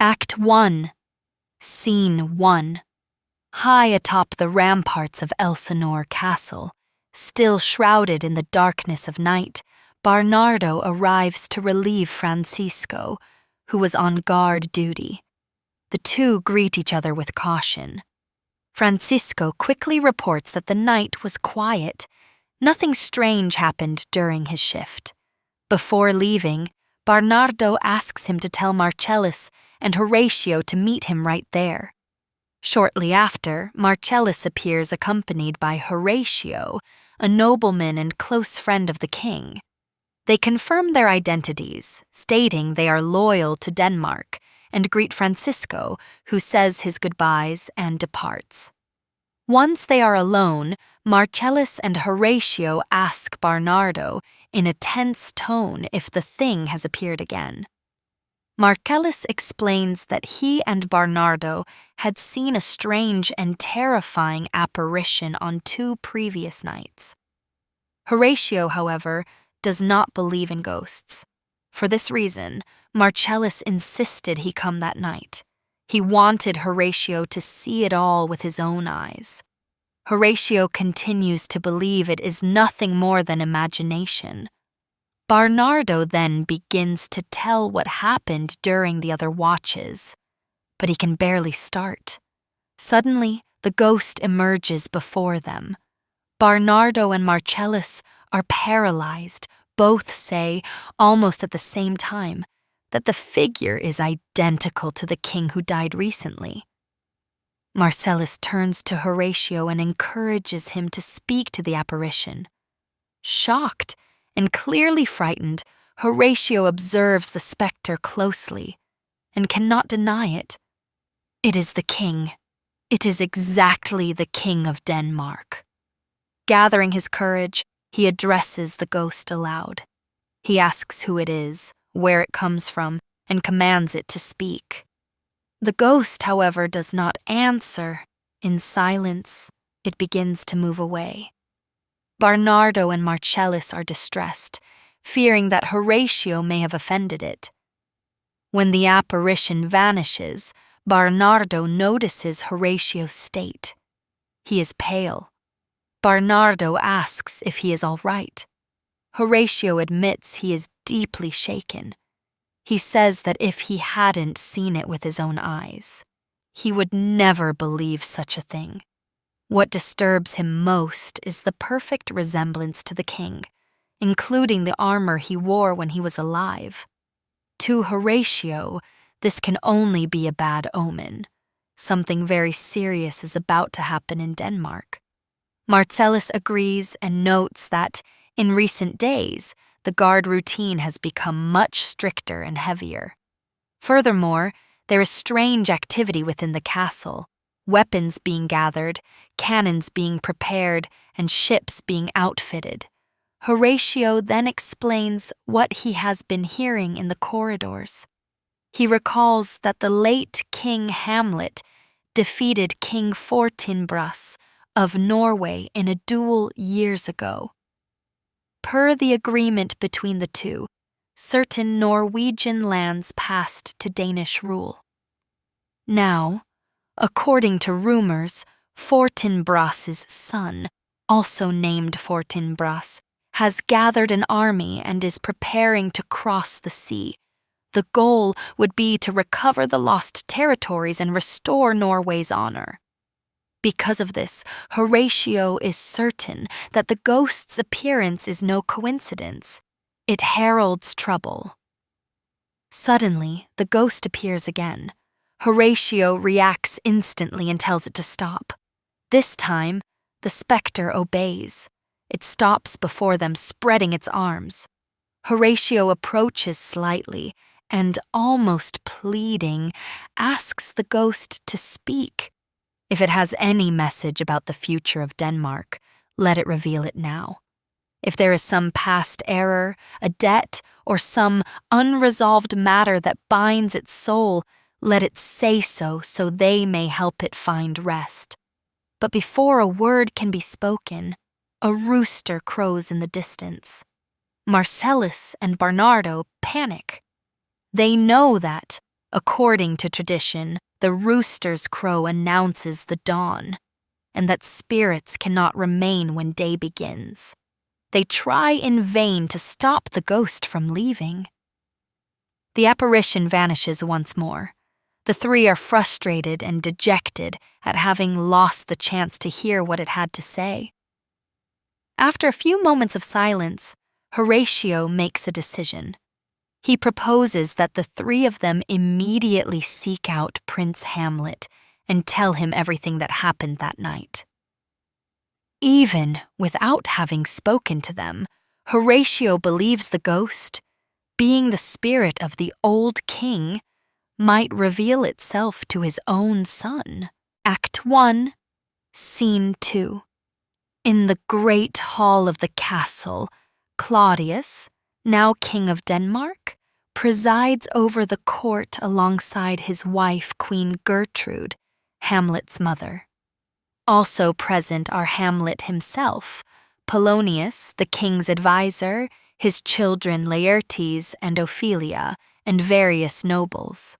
Act 1, Scene 1. High atop the ramparts of Elsinore Castle, still shrouded in the darkness of night, Bernardo arrives to relieve Francisco, who was on guard duty. The two greet each other with caution. Francisco quickly reports that the night was quiet. Nothing strange happened during his shift. Before leaving, Bernardo asks him to tell Marcellus and Horatio to meet him right there. Shortly after, Marcellus appears accompanied by Horatio, a nobleman and close friend of the king. They confirm their identities, stating they are loyal to Denmark, and greet Francisco, who says his goodbyes and departs. Once they are alone, Marcellus and Horatio ask Bernardo in a tense tone if the thing has appeared again. Marcellus explains that he and Bernardo had seen a strange and terrifying apparition on 2 previous nights. Horatio, however, does not believe in ghosts. For this reason, Marcellus insisted he come that night. He wanted Horatio to see it all with his own eyes. Horatio continues to believe it is nothing more than imagination. Bernardo then begins to tell what happened during the other watches, but he can barely start. Suddenly, the ghost emerges before them. Bernardo and Marcellus are paralyzed. Both say, almost at the same time, that the figure is identical to the king who died recently. Marcellus turns to Horatio and encourages him to speak to the apparition. Shocked and clearly frightened, Horatio observes the specter closely and cannot deny it. It is the king. It is exactly the king of Denmark. Gathering his courage, he addresses the ghost aloud. He asks who it is, where it comes from, and commands it to speak. The ghost, however, does not answer. In silence, it begins to move away. Bernardo and Marcellus are distressed, fearing that Horatio may have offended it. When the apparition vanishes, Bernardo notices Horatio's state. He is pale. Bernardo asks if he is all right. Horatio admits he is deeply shaken. He says that if he hadn't seen it with his own eyes, he would never believe such a thing. What disturbs him most is the perfect resemblance to the king, including the armor he wore when he was alive. To Horatio, this can only be a bad omen. Something very serious is about to happen in Denmark. Marcellus agrees and notes that, in recent days, the guard routine has become much stricter and heavier. Furthermore, there is strange activity within the castle, weapons being gathered, cannons being prepared, and ships being outfitted. Horatio then explains what he has been hearing in the corridors. He recalls that the late King Hamlet defeated King Fortinbras of Norway in a duel years ago. Per the agreement between the two, certain Norwegian lands passed to Danish rule. Now, according to rumors, Fortinbras's son, also named Fortinbras, has gathered an army and is preparing to cross the sea. The goal would be to recover the lost territories and restore Norway's honor. Because of this, Horatio is certain that the ghost's appearance is no coincidence. It heralds trouble. Suddenly, the ghost appears again. Horatio reacts instantly and tells it to stop. This time, the specter obeys. It stops before them, spreading its arms. Horatio approaches slightly and, almost pleading, asks the ghost to speak. If it has any message about the future of Denmark, let it reveal it now. If there is some past error, a debt, or some unresolved matter that binds its soul, let it say so they may help it find rest. But before a word can be spoken, a rooster crows in the distance. Marcellus and Bernardo panic. They know that, According to tradition, the rooster's crow announces the dawn, and that spirits cannot remain when day begins. They try in vain to stop the ghost from leaving. The apparition vanishes once more. The three are frustrated and dejected at having lost the chance to hear what it had to say. After a few moments of silence, Horatio makes a decision. He proposes that the three of them immediately seek out Prince Hamlet and tell him everything that happened that night. Even without having spoken to them, Horatio believes the ghost, being the spirit of the old king, might reveal itself to his own son. Act 1, Scene 2. In the great hall of the castle, Claudius, now King of Denmark, presides over the court alongside his wife, Queen Gertrude, Hamlet's mother. Also present are Hamlet himself, Polonius, the king's advisor, his children Laertes and Ophelia, and various nobles.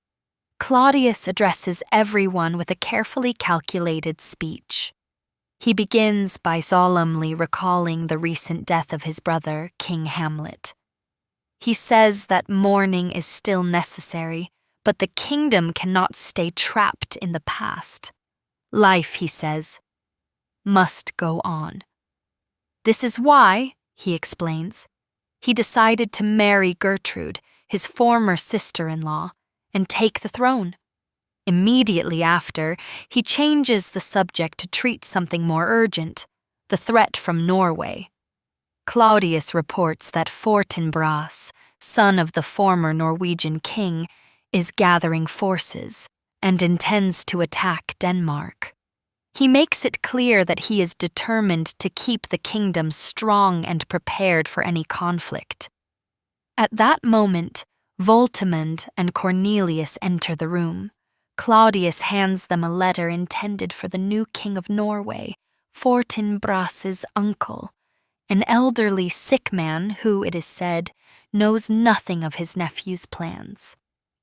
Claudius addresses everyone with a carefully calculated speech. He begins by solemnly recalling the recent death of his brother, King Hamlet. He says that mourning is still necessary, but the kingdom cannot stay trapped in the past. Life, he says, must go on. This is why, he explains, he decided to marry Gertrude, his former sister-in-law, and take the throne. Immediately after, he changes the subject to treat something more urgent, the threat from Norway. Claudius reports that Fortinbras, son of the former Norwegian king, is gathering forces and intends to attack Denmark. He makes it clear that he is determined to keep the kingdom strong and prepared for any conflict. At that moment, Voltimand and Cornelius enter the room. Claudius hands them a letter intended for the new king of Norway, Fortinbras's uncle, an elderly sick man who, it is said, knows nothing of his nephew's plans.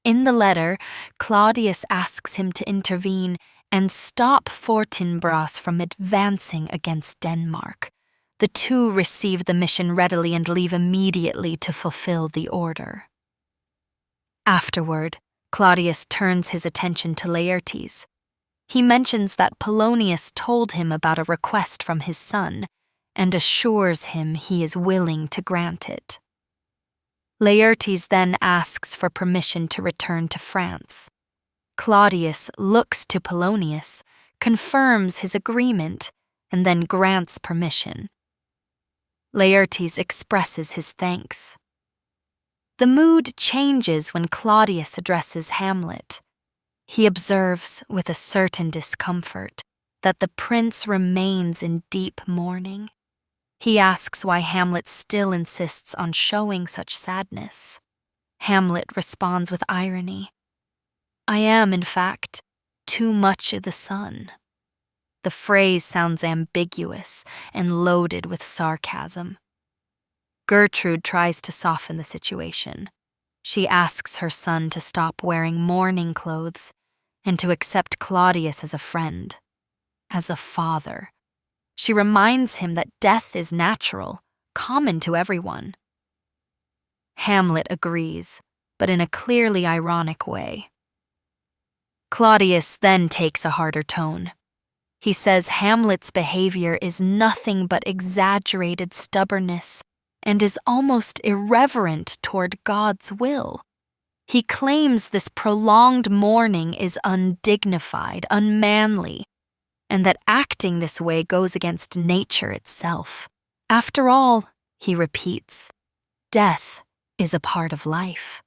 In the letter, Claudius asks him to intervene and stop Fortinbras from advancing against Denmark. The two receive the mission readily and leave immediately to fulfill the order. Afterward, Claudius turns his attention to Laertes. He mentions that Polonius told him about a request from his son and assures him he is willing to grant it. Laertes then asks for permission to return to France. Claudius looks to Polonius, confirms his agreement, and then grants permission. Laertes expresses his thanks. The mood changes when Claudius addresses Hamlet. He observes, with a certain discomfort, that the prince remains in deep mourning. He asks why Hamlet still insists on showing such sadness. Hamlet responds with irony. I am, in fact, too much of the sun. The phrase sounds ambiguous and loaded with sarcasm. Gertrude tries to soften the situation. She asks her son to stop wearing mourning clothes and to accept Claudius as a friend, as a father. She reminds him that death is natural, common to everyone. Hamlet agrees, but in a clearly ironic way. Claudius then takes a harder tone. He says Hamlet's behavior is nothing but exaggerated stubbornness and is almost irreverent toward God's will. He claims this prolonged mourning is undignified, unmanly, and that acting this way goes against nature itself. After all, he repeats, death is a part of life.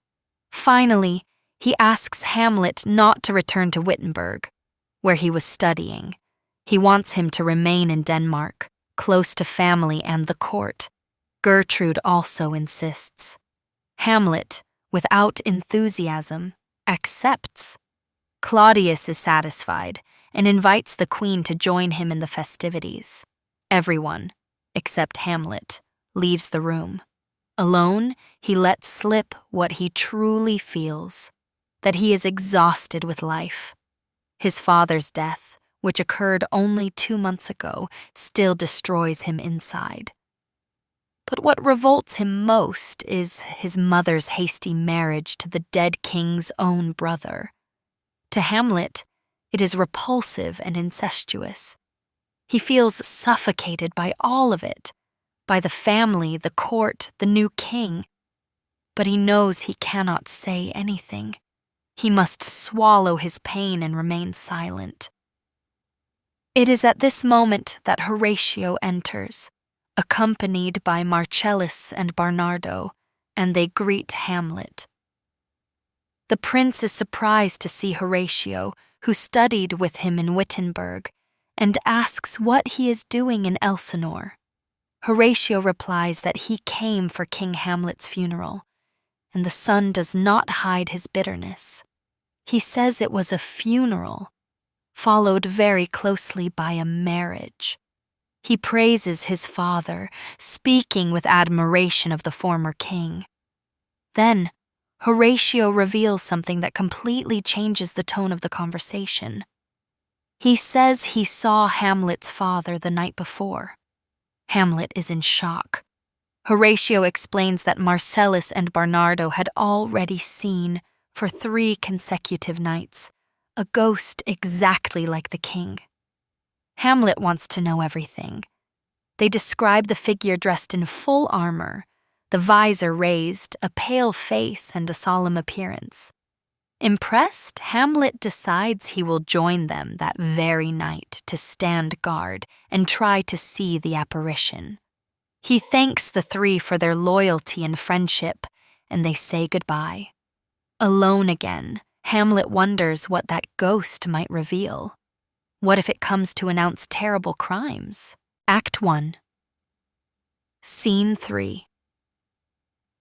Finally, he asks Hamlet not to return to Wittenberg, where he was studying. He wants him to remain in Denmark, close to family and the court. Gertrude also insists. Hamlet, without enthusiasm, accepts. Claudius is satisfied and invites the queen to join him in the festivities. Everyone, except Hamlet, leaves the room. Alone, he lets slip what he truly feels. that he is exhausted with life. His father's death, which occurred only 2 months ago, still destroys him inside. But what revolts him most is his mother's hasty marriage to the dead king's own brother. To Hamlet, it is repulsive and incestuous. He feels suffocated by all of it, by the family, the court, the new king. But he knows he cannot say anything. He must swallow his pain and remain silent. It is at this moment that Horatio enters, accompanied by Marcellus and Barnardo, and they greet Hamlet. The prince is surprised to see Horatio, who studied with him in Wittenberg, and asks what he is doing in Elsinore. Horatio replies that he came for King Hamlet's funeral, and the son does not hide his bitterness. He says it was a funeral, followed very closely by a marriage. He praises his father, speaking with admiration of the former king. Then, Horatio reveals something that completely changes the tone of the conversation. He says he saw Hamlet's father the night before. Hamlet is in shock. Horatio explains that Marcellus and Barnardo had already seen, for 3 consecutive nights, a ghost exactly like the king. Hamlet wants to know everything. They describe the figure dressed in full armor, the visor raised, a pale face, and a solemn appearance. Impressed, Hamlet decides he will join them that very night to stand guard and try to see the apparition. He thanks the 3 for their loyalty and friendship, and they say goodbye. Alone again, Hamlet wonders what that ghost might reveal. What if it comes to announce terrible crimes? Act 1. Scene 3.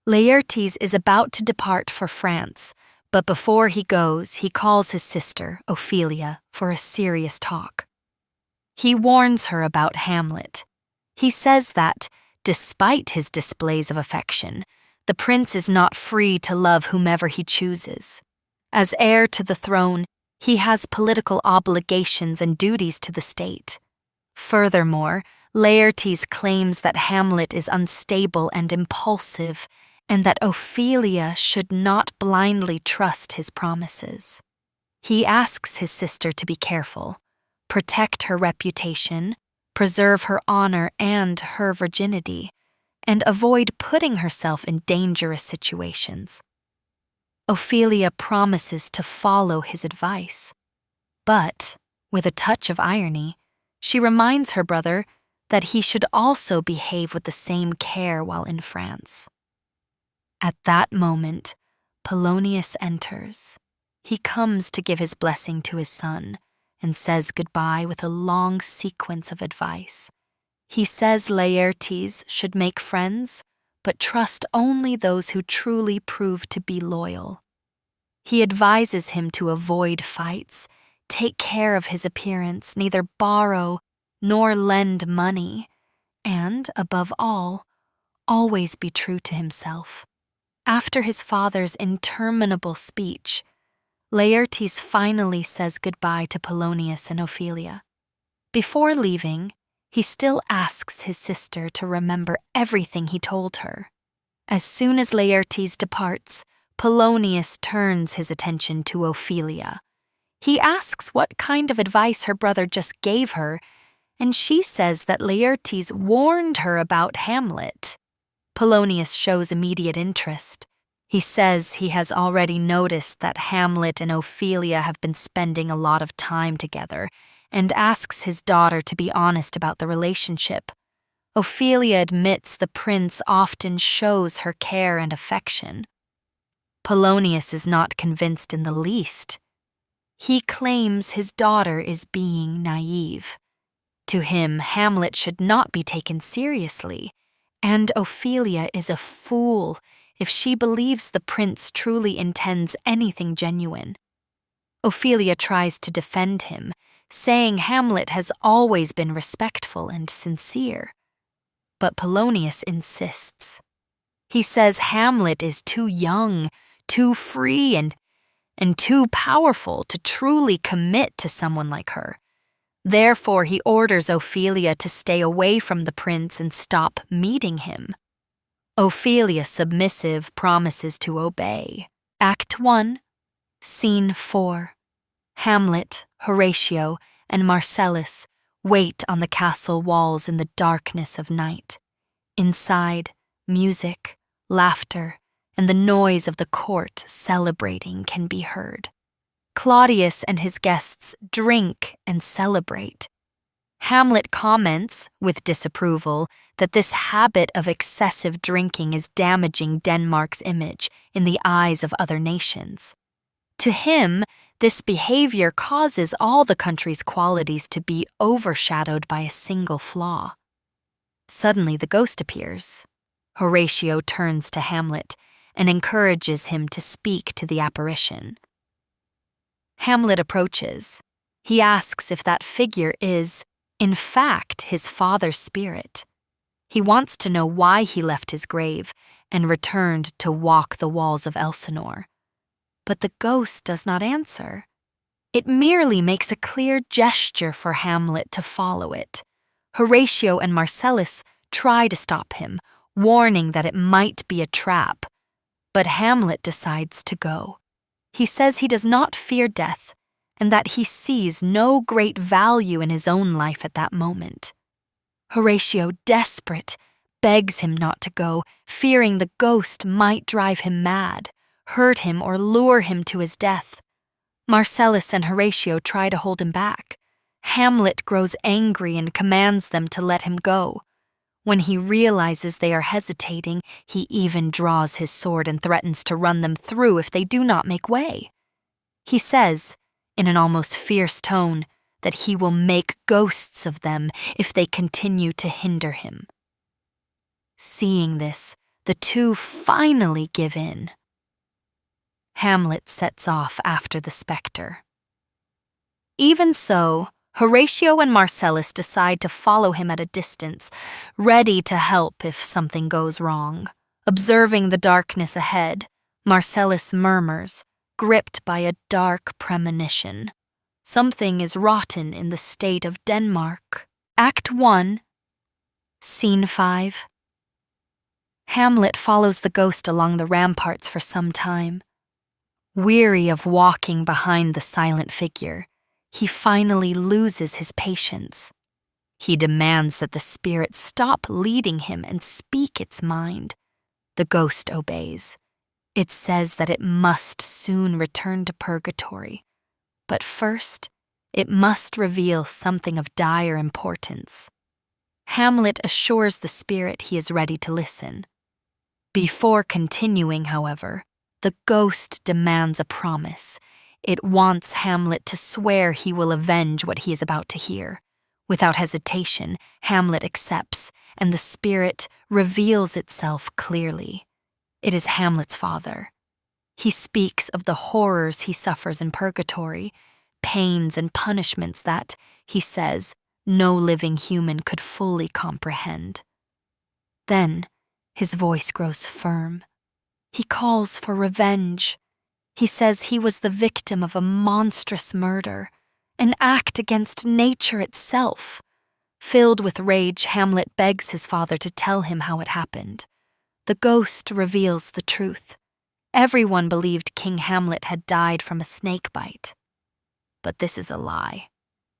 Laertes is about to depart for France, but before he goes, he calls his sister, Ophelia, for a serious talk. He warns her about Hamlet. He says that, despite his displays of affection, the prince is not free to love whomever he chooses. As heir to the throne, he has political obligations and duties to the state. Furthermore, Laertes claims that Hamlet is unstable and impulsive, and that Ophelia should not blindly trust his promises. He asks his sister to be careful, protect her reputation, preserve her honor and her virginity, and avoid putting herself in dangerous situations. Ophelia promises to follow his advice, but, with a touch of irony, she reminds her brother that he should also behave with the same care while in France. At that moment, Polonius enters. He comes to give his blessing to his son and says goodbye with a long sequence of advice. He says Laertes should make friends, but trust only those who truly prove to be loyal. He advises him to avoid fights, take care of his appearance, neither borrow nor lend money, and, above all, always be true to himself. After his father's interminable speech, Laertes finally says goodbye to Polonius and Ophelia. Before leaving, he still asks his sister to remember everything he told her. As soon as Laertes departs, Polonius turns his attention to Ophelia. He asks what kind of advice her brother just gave her, and she says that Laertes warned her about Hamlet. Polonius shows immediate interest. He says he has already noticed that Hamlet and Ophelia have been spending a lot of time together, and asks his daughter to be honest about the relationship. Ophelia admits the prince often shows her care and affection. Polonius is not convinced in the least. He claims his daughter is being naive. To him, Hamlet should not be taken seriously, and Ophelia is a fool if she believes the prince truly intends anything genuine. Ophelia tries to defend him, saying Hamlet has always been respectful and sincere. But Polonius insists. He says Hamlet is too young, too free, and and too powerful to truly commit to someone like her. Therefore, he orders Ophelia to stay away from the prince and stop meeting him. Ophelia, submissive, promises to obey. Act 1, Scene 4. Hamlet, Horatio, and Marcellus wait on the castle walls in the darkness of night. Inside, music, laughter, and the noise of the court celebrating can be heard. Claudius and his guests drink and celebrate. Hamlet comments, with disapproval, that this habit of excessive drinking is damaging Denmark's image in the eyes of other nations. To him, this behavior causes all the country's qualities to be overshadowed by a single flaw. Suddenly the ghost appears. Horatio turns to Hamlet and encourages him to speak to the apparition. Hamlet approaches. He asks if that figure is, in fact, his father's spirit. He wants to know why he left his grave and returned to walk the walls of Elsinore. But the ghost does not answer. It merely makes a clear gesture for Hamlet to follow it. Horatio and Marcellus try to stop him, warning that it might be a trap. But Hamlet decides to go. He says he does not fear death, and that he sees no great value in his own life at that moment. Horatio, desperate, begs him not to go, fearing the ghost might drive him mad, hurt him, or lure him to his death. Marcellus and Horatio try to hold him back. Hamlet grows angry and commands them to let him go. When he realizes they are hesitating, he even draws his sword and threatens to run them through if they do not make way. He says, in an almost fierce tone, that he will make ghosts of them if they continue to hinder him. Seeing this, the two finally give in. Hamlet sets off after the spectre. Even so, Horatio and Marcellus decide to follow him at a distance, ready to help if something goes wrong. Observing the darkness ahead, Marcellus murmurs, gripped by a dark premonition. Something is rotten in the state of Denmark. Act 1, Scene 5. Hamlet follows the ghost along the ramparts for some time. Weary of walking behind the silent figure, he finally loses his patience. He demands that the spirit stop leading him and speak its mind. The ghost obeys. It says that it must soon return to purgatory. But first, it must reveal something of dire importance. Hamlet assures the spirit he is ready to listen. Before continuing, however, the ghost demands a promise. It wants Hamlet to swear he will avenge what he is about to hear. Without hesitation, Hamlet accepts, and the spirit reveals itself clearly. It is Hamlet's father. He speaks of the horrors he suffers in purgatory, pains and punishments that, he says, no living human could fully comprehend. Then, his voice grows firm. He calls for revenge. He says he was the victim of a monstrous murder, an act against nature itself. Filled with rage, Hamlet begs his father to tell him how it happened. The ghost reveals the truth. Everyone believed King Hamlet had died from a snake bite. But this is a lie.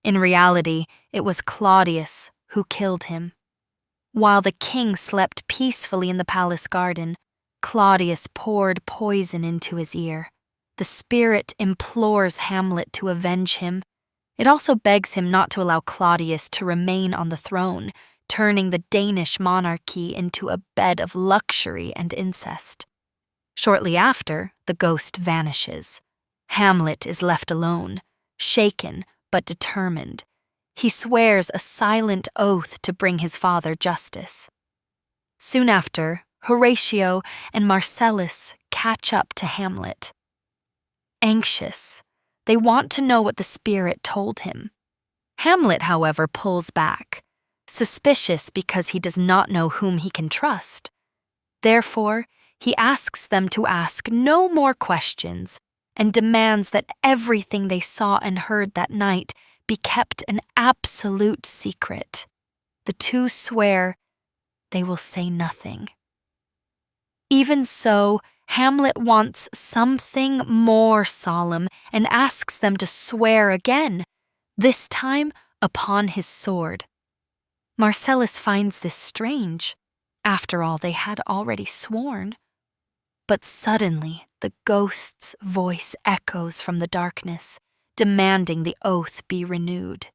In reality, it was Claudius who killed him. While the king slept peacefully in the palace garden, Claudius poured poison into his ear. The spirit implores Hamlet to avenge him. It also begs him not to allow Claudius to remain on the throne, turning the Danish monarchy into a bed of luxury and incest. Shortly after, the ghost vanishes. Hamlet is left alone, shaken but determined. He swears a silent oath to bring his father justice. Soon after, Horatio and Marcellus catch up to Hamlet. Anxious, they want to know what the spirit told him. Hamlet, however, pulls back, suspicious because he does not know whom he can trust. Therefore, he asks them to ask no more questions and demands that everything they saw and heard that night be kept an absolute secret. The two swear they will say nothing. Even so, Hamlet wants something more solemn and asks them to swear again, this time upon his sword. Marcellus finds this strange. After all, they had already sworn. But suddenly, the ghost's voice echoes from the darkness, demanding the oath be renewed.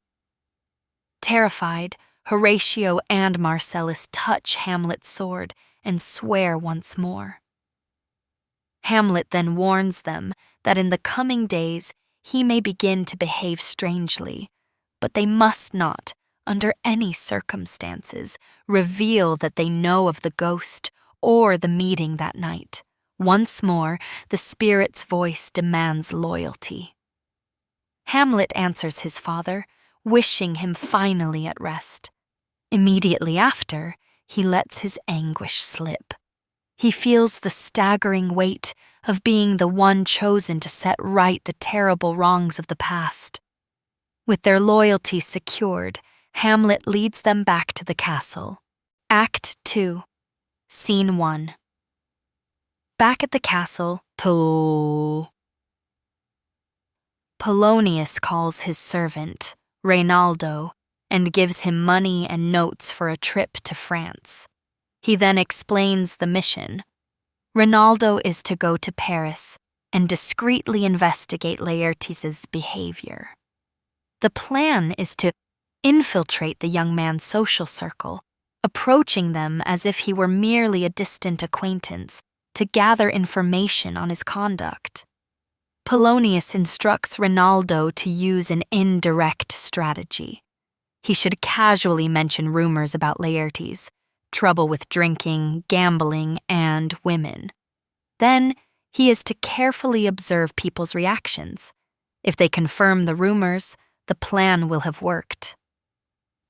Terrified, Horatio and Marcellus touch Hamlet's sword and swear once more. Hamlet then warns them that in the coming days he may begin to behave strangely, but they must not, under any circumstances, reveal that they know of the ghost or the meeting that night. Once more, the spirit's voice demands loyalty. Hamlet answers his father, wishing him finally at rest. Immediately after, he lets his anguish slip. He feels the staggering weight of being the one chosen to set right the terrible wrongs of the past. With their loyalty secured, Hamlet leads them back to the castle. Act 2, Scene 1. Back at the castle, Polonius calls his servant, Reynaldo, and gives him money and notes for a trip to France. He then explains the mission. Reynaldo is to go to Paris and discreetly investigate Laertes' behavior. The plan is to infiltrate the young man's social circle, approaching them as if he were merely a distant acquaintance, to gather information on his conduct. Polonius instructs Reynaldo to use an indirect strategy. He should casually mention rumors about Laertes, trouble with drinking, gambling, and women. Then, he is to carefully observe people's reactions. If they confirm the rumors, the plan will have worked.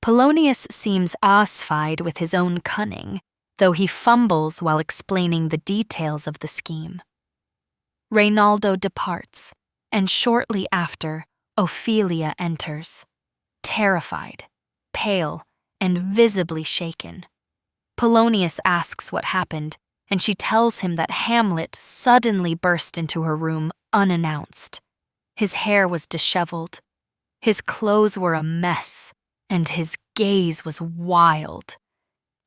Polonius seems awestruck with his own cunning, though he fumbles while explaining the details of the scheme. Reynaldo departs, and shortly after, Ophelia enters, terrified, pale, and visibly shaken. Polonius asks what happened, and she tells him that Hamlet suddenly burst into her room unannounced. His hair was disheveled, his clothes were a mess, and his gaze was wild.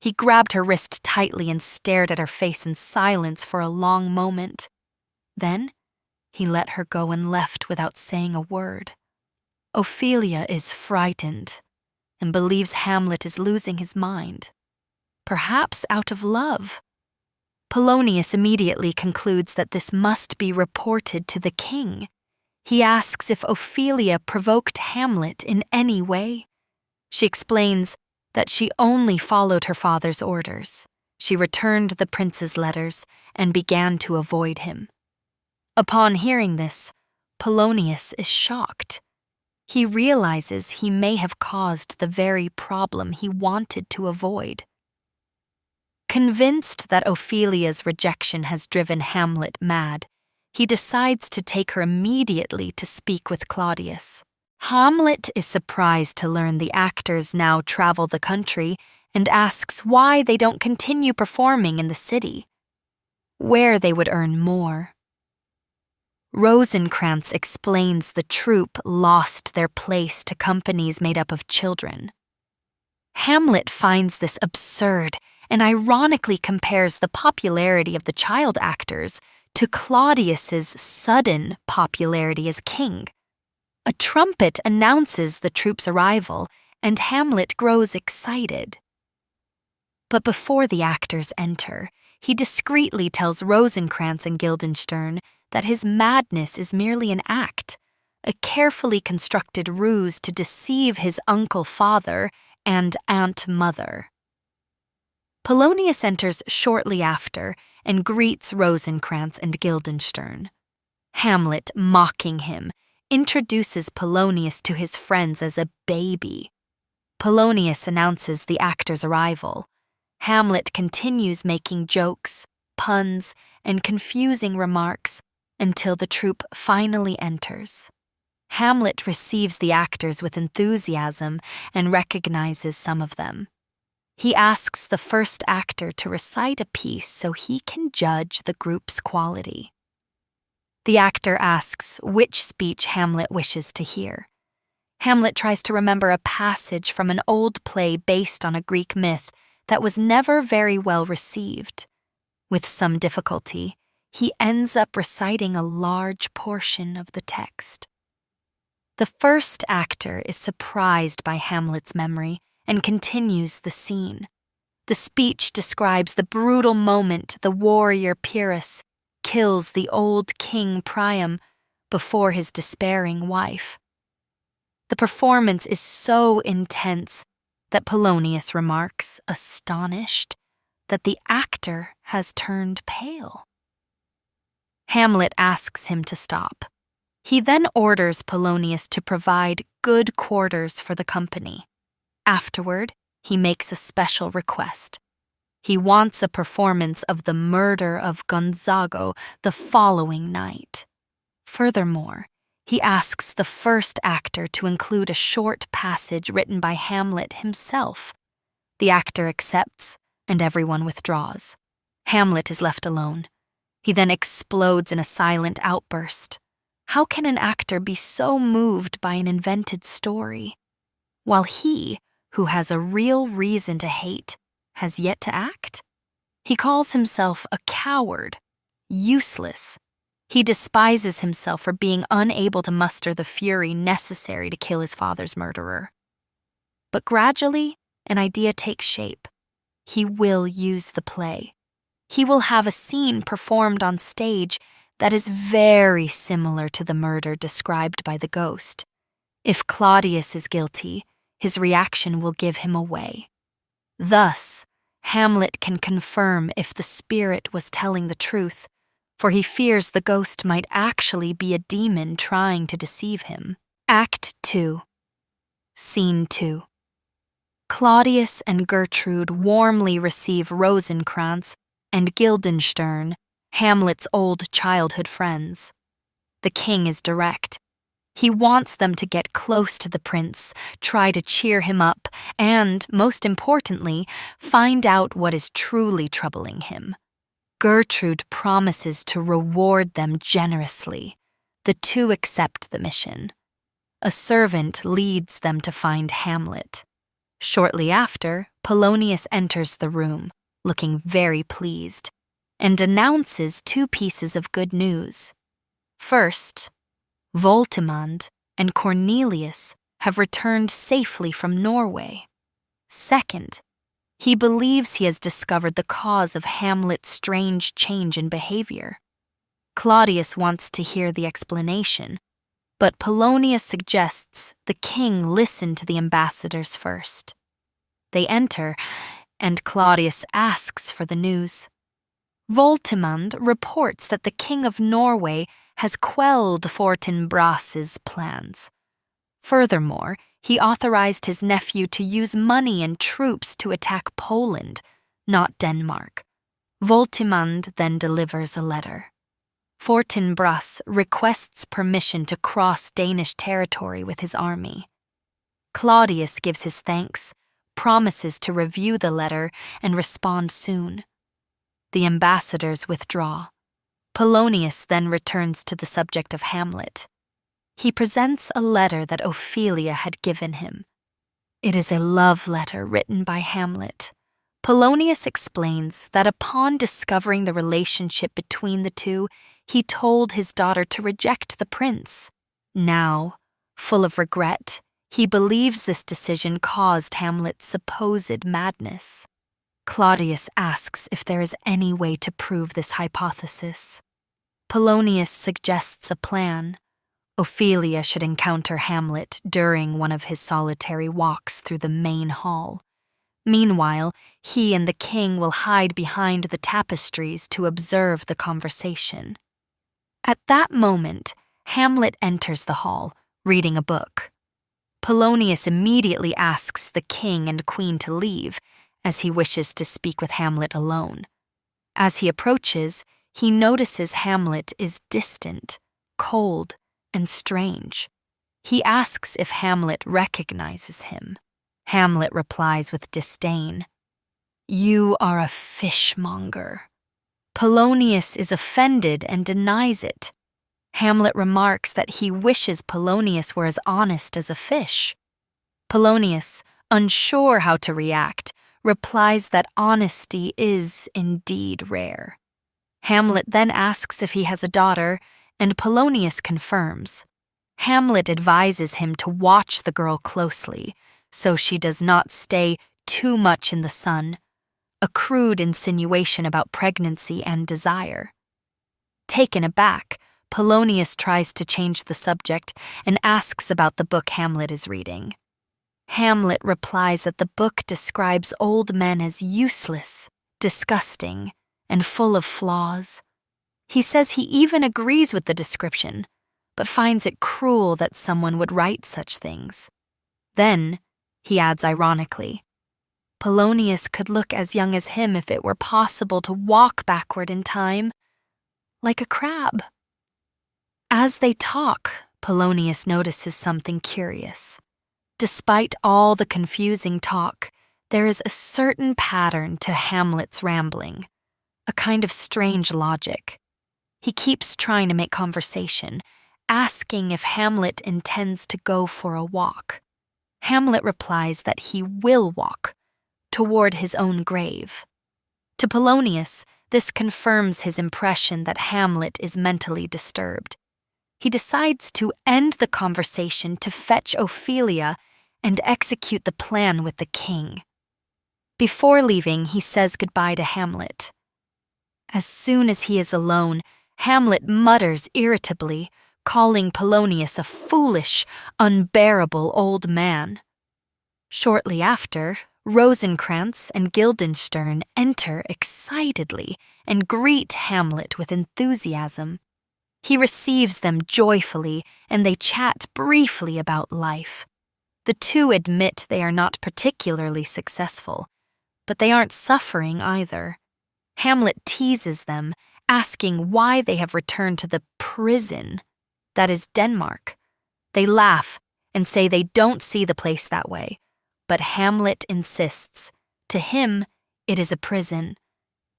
He grabbed her wrist tightly and stared at her face in silence for a long moment. Then, he let her go and left without saying a word. Ophelia is frightened and believes Hamlet is losing his mind, perhaps out of love. Polonius immediately concludes that this must be reported to the king. He asks if Ophelia provoked Hamlet in any way. She explains that she only followed her father's orders. She returned the prince's letters and began to avoid him. Upon hearing this, Polonius is shocked. He realizes he may have caused the very problem he wanted to avoid. Convinced that Ophelia's rejection has driven Hamlet mad, he decides to take her immediately to speak with Claudius. Hamlet is surprised to learn the actors now travel the country and asks why they don't continue performing in the city, where they would earn more. Rosencrantz explains the troupe lost their place to companies made up of children. Hamlet finds this absurd and ironically compares the popularity of the child actors to Claudius's sudden popularity as king. A trumpet announces the troupe's arrival, and Hamlet grows excited. But before the actors enter, he discreetly tells Rosencrantz and Guildenstern that his madness is merely an act, a carefully constructed ruse to deceive his uncle-father and aunt-mother. Polonius enters shortly after and greets Rosencrantz and Guildenstern. Hamlet, mocking him, introduces Polonius to his friends as a baby. Polonius announces the actor's arrival. Hamlet continues making jokes, puns, and confusing remarks, until the troupe finally enters. Hamlet receives the actors with enthusiasm and recognizes some of them. He asks the first actor to recite a piece so he can judge the group's quality. The actor asks which speech Hamlet wishes to hear. Hamlet tries to remember a passage from an old play based on a Greek myth that was never very well received. With some difficulty, he ends up reciting a large portion of the text. The first actor is surprised by Hamlet's memory and continues the scene. The speech describes the brutal moment the warrior Pyrrhus kills the old king Priam before his despairing wife. The performance is so intense that Polonius remarks, astonished, that the actor has turned pale. Hamlet asks him to stop. He then orders Polonius to provide good quarters for the company. Afterward, he makes a special request. He wants a performance of the murder of Gonzago the following night. Furthermore, he asks the first actor to include a short passage written by Hamlet himself. The actor accepts, and everyone withdraws. Hamlet is left alone. He then explodes in a silent outburst. How can an actor be so moved by an invented story, while he, who has a real reason to hate, has yet to act? He calls himself a coward, useless. He despises himself for being unable to muster the fury necessary to kill his father's murderer. But gradually, an idea takes shape. He will use the play. He will have a scene performed on stage that is very similar to the murder described by the ghost. If Claudius is guilty, his reaction will give him away. Thus, Hamlet can confirm if the spirit was telling the truth, for he fears the ghost might actually be a demon trying to deceive him. Act 2. Scene 2. Claudius and Gertrude warmly receive Rosencrantz and Guildenstern, Hamlet's old childhood friends. The king is direct. He wants them to get close to the prince, try to cheer him up, and, most importantly, find out what is truly troubling him. Gertrude promises to reward them generously. The two accept the mission. A servant leads them to find Hamlet. Shortly after, Polonius enters the room, looking very pleased, and announces two pieces of good news. First, Voltimand and Cornelius have returned safely from Norway. Second, he believes he has discovered the cause of Hamlet's strange change in behavior. Claudius wants to hear the explanation, but Polonius suggests the king listen to the ambassadors first. They enter, and Claudius asks for the news. Voltimand reports that the king of Norway has quelled Fortinbras's plans. Furthermore, he authorized his nephew to use money and troops to attack Poland, not Denmark. Voltimand then delivers a letter. Fortinbras requests permission to cross Danish territory with his army. Claudius gives his thanks, promises to review the letter and respond soon. The ambassadors withdraw. Polonius then returns to the subject of Hamlet. He presents a letter that Ophelia had given him. It is a love letter written by Hamlet. Polonius explains that upon discovering the relationship between the two, he told his daughter to reject the prince. Now, full of regret, he believes this decision caused Hamlet's supposed madness. Claudius asks if there is any way to prove this hypothesis. Polonius suggests a plan. Ophelia should encounter Hamlet during one of his solitary walks through the main hall. Meanwhile, he and the king will hide behind the tapestries to observe the conversation. At that moment, Hamlet enters the hall, reading a book. Polonius immediately asks the king and queen to leave, as he wishes to speak with Hamlet alone. As he approaches, he notices Hamlet is distant, cold, and strange. He asks if Hamlet recognizes him. Hamlet replies with disdain, "You are a fishmonger." Polonius is offended and denies it. Hamlet remarks that he wishes Polonius were as honest as a fish. Polonius, unsure how to react, replies that honesty is indeed rare. Hamlet then asks if he has a daughter, and Polonius confirms. Hamlet advises him to watch the girl closely, so she does not stay too much in the sun, a crude insinuation about pregnancy and desire. Taken aback, Polonius tries to change the subject and asks about the book Hamlet is reading. Hamlet replies that the book describes old men as useless, disgusting, and full of flaws. He says he even agrees with the description, but finds it cruel that someone would write such things. Then, he adds ironically, Polonius could look as young as him if it were possible to walk backward in time, like a crab. As they talk, Polonius notices something curious. Despite all the confusing talk, there is a certain pattern to Hamlet's rambling, a kind of strange logic. He keeps trying to make conversation, asking if Hamlet intends to go for a walk. Hamlet replies that he will walk toward his own grave. To Polonius, this confirms his impression that Hamlet is mentally disturbed. He decides to end the conversation to fetch Ophelia and execute the plan with the king. Before leaving, he says goodbye to Hamlet. As soon as he is alone, Hamlet mutters irritably, calling Polonius a foolish, unbearable old man. Shortly after, Rosencrantz and Guildenstern enter excitedly and greet Hamlet with enthusiasm. He receives them joyfully, and they chat briefly about life. The two admit they are not particularly successful, but they aren't suffering either. Hamlet teases them, asking why they have returned to the prison, that is Denmark. They laugh and say they don't see the place that way, but Hamlet insists. To him, it is a prison,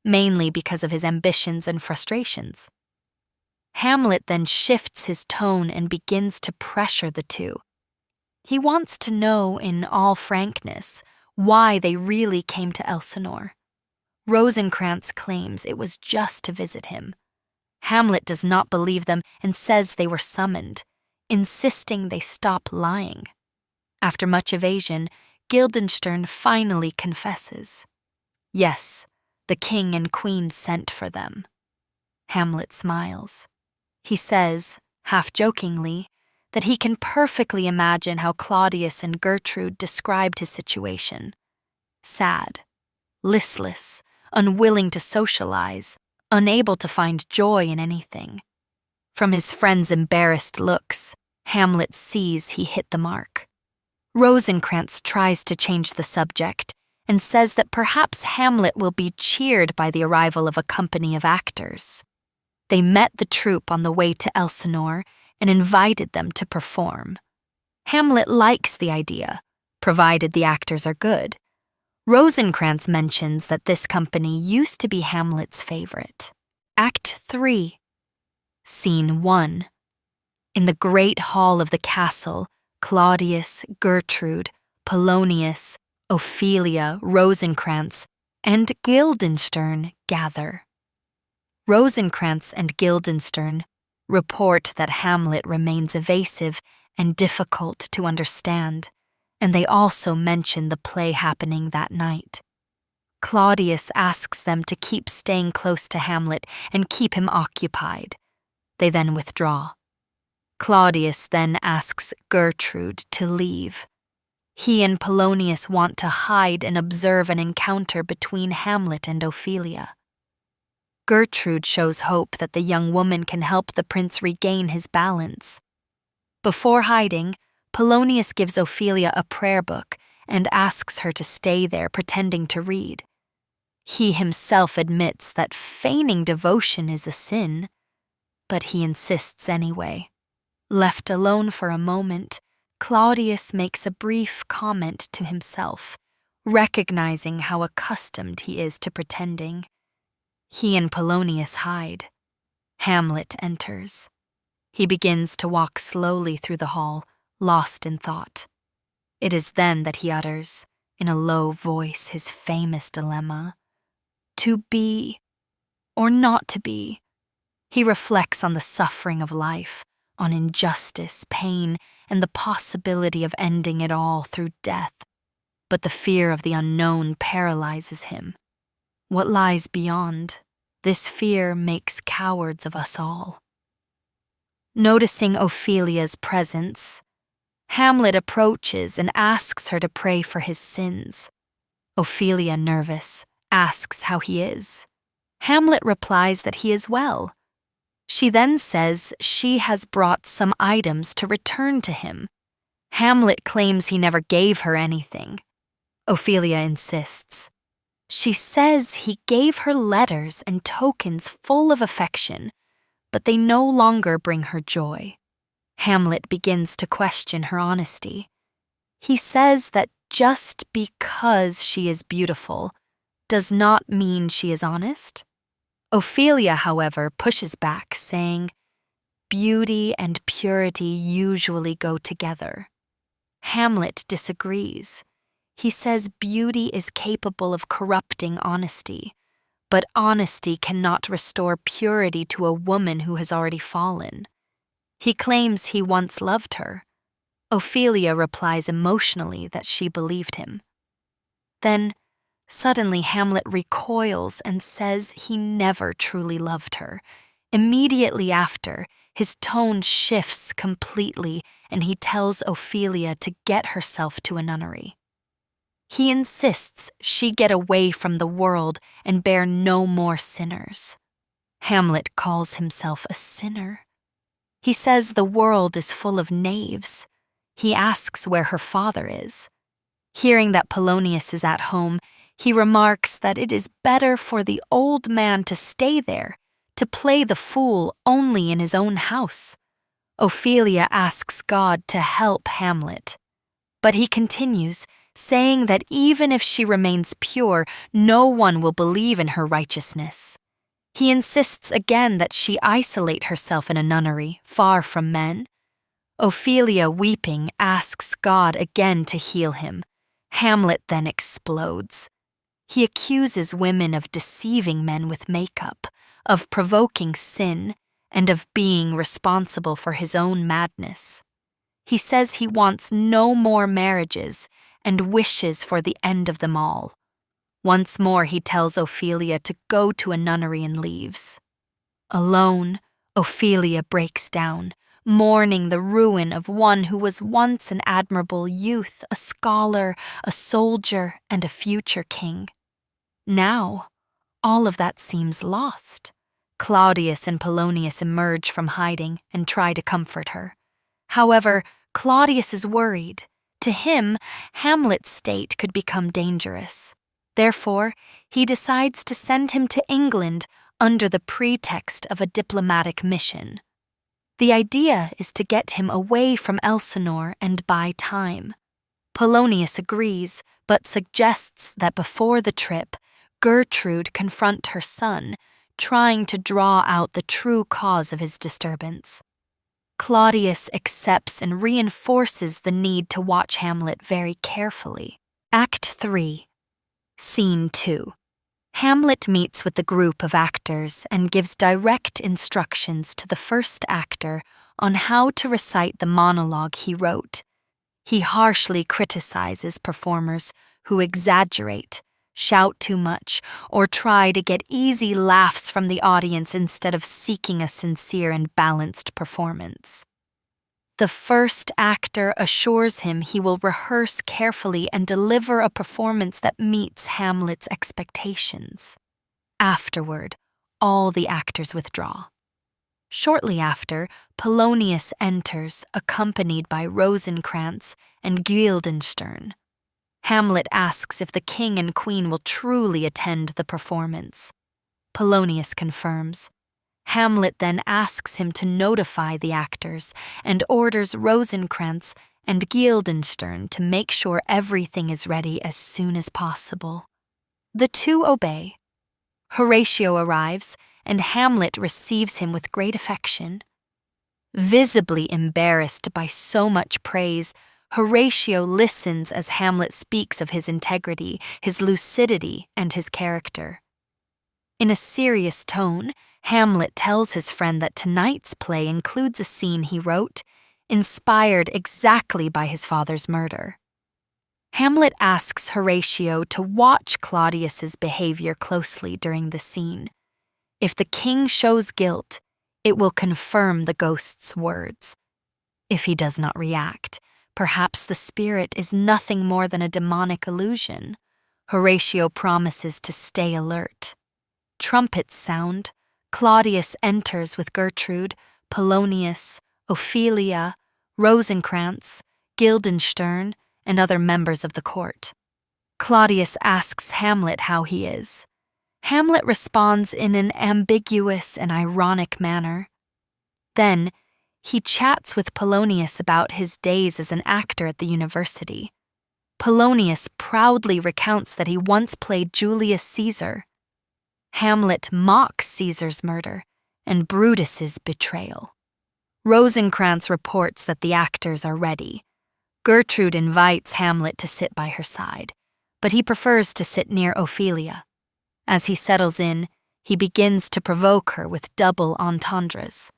mainly because of his ambitions and frustrations. Hamlet then shifts his tone and begins to pressure the two. He wants to know, in all frankness, why they really came to Elsinore. Rosencrantz claims it was just to visit him. Hamlet does not believe them and says they were summoned, insisting they stop lying. After much evasion, Guildenstern finally confesses. Yes, the king and queen sent for them. Hamlet smiles. He says, half-jokingly, that he can perfectly imagine how Claudius and Gertrude described his situation. Sad, listless, unwilling to socialize, unable to find joy in anything. From his friend's embarrassed looks, Hamlet sees he hit the mark. Rosencrantz tries to change the subject and says that perhaps Hamlet will be cheered by the arrival of a company of actors. They met the troupe on the way to Elsinore and invited them to perform. Hamlet likes the idea, provided the actors are good. Rosencrantz mentions that this company used to be Hamlet's favorite. Act 3. Scene 1. In the great hall of the castle, Claudius, Gertrude, Polonius, Ophelia, Rosencrantz, and Guildenstern gather. Rosencrantz and Guildenstern report that Hamlet remains evasive and difficult to understand, and they also mention the play happening that night. Claudius asks them to keep staying close to Hamlet and keep him occupied. They then withdraw. Claudius then asks Gertrude to leave. He and Polonius want to hide and observe an encounter between Hamlet and Ophelia. Gertrude shows hope that the young woman can help the prince regain his balance. Before hiding, Polonius gives Ophelia a prayer book and asks her to stay there pretending to read. He himself admits that feigning devotion is a sin, but he insists anyway. Left alone for a moment, Claudius makes a brief comment to himself, recognizing how accustomed he is to pretending. He and Polonius hide. Hamlet enters. He begins to walk slowly through the hall, lost in thought. It is then that he utters, in a low voice, his famous dilemma. To be or not to be. He reflects on the suffering of life, on injustice, pain, and the possibility of ending it all through death. But the fear of the unknown paralyzes him. What lies beyond? This fear makes cowards of us all. Noticing Ophelia's presence, Hamlet approaches and asks her to pray for his sins. Ophelia, nervous, asks how he is. Hamlet replies that he is well. She then says she has brought some items to return to him. Hamlet claims he never gave her anything. Ophelia insists. She says he gave her letters and tokens full of affection, but they no longer bring her joy. Hamlet begins to question her honesty. He says that just because she is beautiful does not mean she is honest. Ophelia, however, pushes back, saying, "Beauty and purity usually go together." Hamlet disagrees. He says beauty is capable of corrupting honesty, but honesty cannot restore purity to a woman who has already fallen. He claims he once loved her. Ophelia replies emotionally that she believed him. Then, suddenly Hamlet recoils and says he never truly loved her. Immediately after, his tone shifts completely and he tells Ophelia to get herself to a nunnery. He insists she get away from the world and bear no more sinners. Hamlet calls himself a sinner. He says the world is full of knaves. He asks where her father is. Hearing that Polonius is at home, he remarks that it is better for the old man to stay there, to play the fool only in his own house. Ophelia asks God to help Hamlet. But he continues, saying that even if she remains pure, no one will believe in her righteousness. He insists again that she isolate herself in a nunnery, far from men. Ophelia, weeping, asks God again to heal him. Hamlet then explodes. He accuses women of deceiving men with makeup, of provoking sin, and of being responsible for his own madness. He says he wants no more marriages and wishes for the end of them all. Once more he tells Ophelia to go to a nunnery and leaves. Alone, Ophelia breaks down, mourning the ruin of one who was once an admirable youth, a scholar, a soldier, and a future king. Now, all of that seems lost. Claudius and Polonius emerge from hiding and try to comfort her. However, Claudius is worried. To him, Hamlet's state could become dangerous. Therefore, he decides to send him to England under the pretext of a diplomatic mission. The idea is to get him away from Elsinore and buy time. Polonius agrees, but suggests that before the trip, Gertrude confront her son, trying to draw out the true cause of his disturbance. Claudius accepts and reinforces the need to watch Hamlet very carefully. Act 3. Scene 2. Hamlet meets with the group of actors and gives direct instructions to the first actor on how to recite the monologue he wrote. He harshly criticizes performers who exaggerate, shout too much, or try to get easy laughs from the audience instead of seeking a sincere and balanced performance. The first actor assures him he will rehearse carefully and deliver a performance that meets Hamlet's expectations. Afterward, all the actors withdraw. Shortly after, Polonius enters, accompanied by Rosencrantz and Guildenstern. Hamlet asks if the king and queen will truly attend the performance. Polonius confirms. Hamlet then asks him to notify the actors and orders Rosencrantz and Guildenstern to make sure everything is ready as soon as possible. The two obey. Horatio arrives, and Hamlet receives him with great affection. Visibly embarrassed by so much praise, Horatio listens as Hamlet speaks of his integrity, his lucidity, and his character. In a serious tone, Hamlet tells his friend that tonight's play includes a scene he wrote, inspired exactly by his father's murder. Hamlet asks Horatio to watch Claudius's behavior closely during the scene. If the king shows guilt, it will confirm the ghost's words. If he does not react, perhaps the spirit is nothing more than a demonic illusion. Horatio promises to stay alert. Trumpets sound. Claudius enters with Gertrude, Polonius, Ophelia, Rosencrantz, Guildenstern, and other members of the court. Claudius asks Hamlet how he is. Hamlet responds in an ambiguous and ironic manner. Then, he chats with Polonius about his days as an actor at the university. Polonius proudly recounts that he once played Julius Caesar. Hamlet mocks Caesar's murder and Brutus's betrayal. Rosencrantz reports that the actors are ready. Gertrude invites Hamlet to sit by her side, but he prefers to sit near Ophelia. As he settles in, he begins to provoke her with double entendres.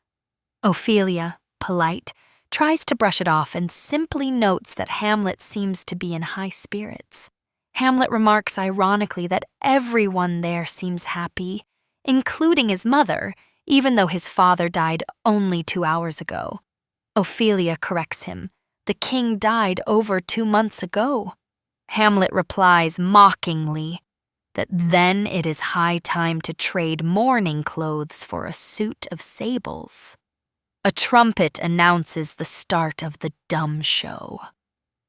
Ophelia, polite, tries to brush it off and simply notes that Hamlet seems to be in high spirits. Hamlet remarks ironically that everyone there seems happy, including his mother, even though his father died only 2 hours ago. Ophelia corrects him. The king died over 2 months ago. Hamlet replies mockingly that then it is high time to trade mourning clothes for a suit of sables. A trumpet announces the start of the dumb show.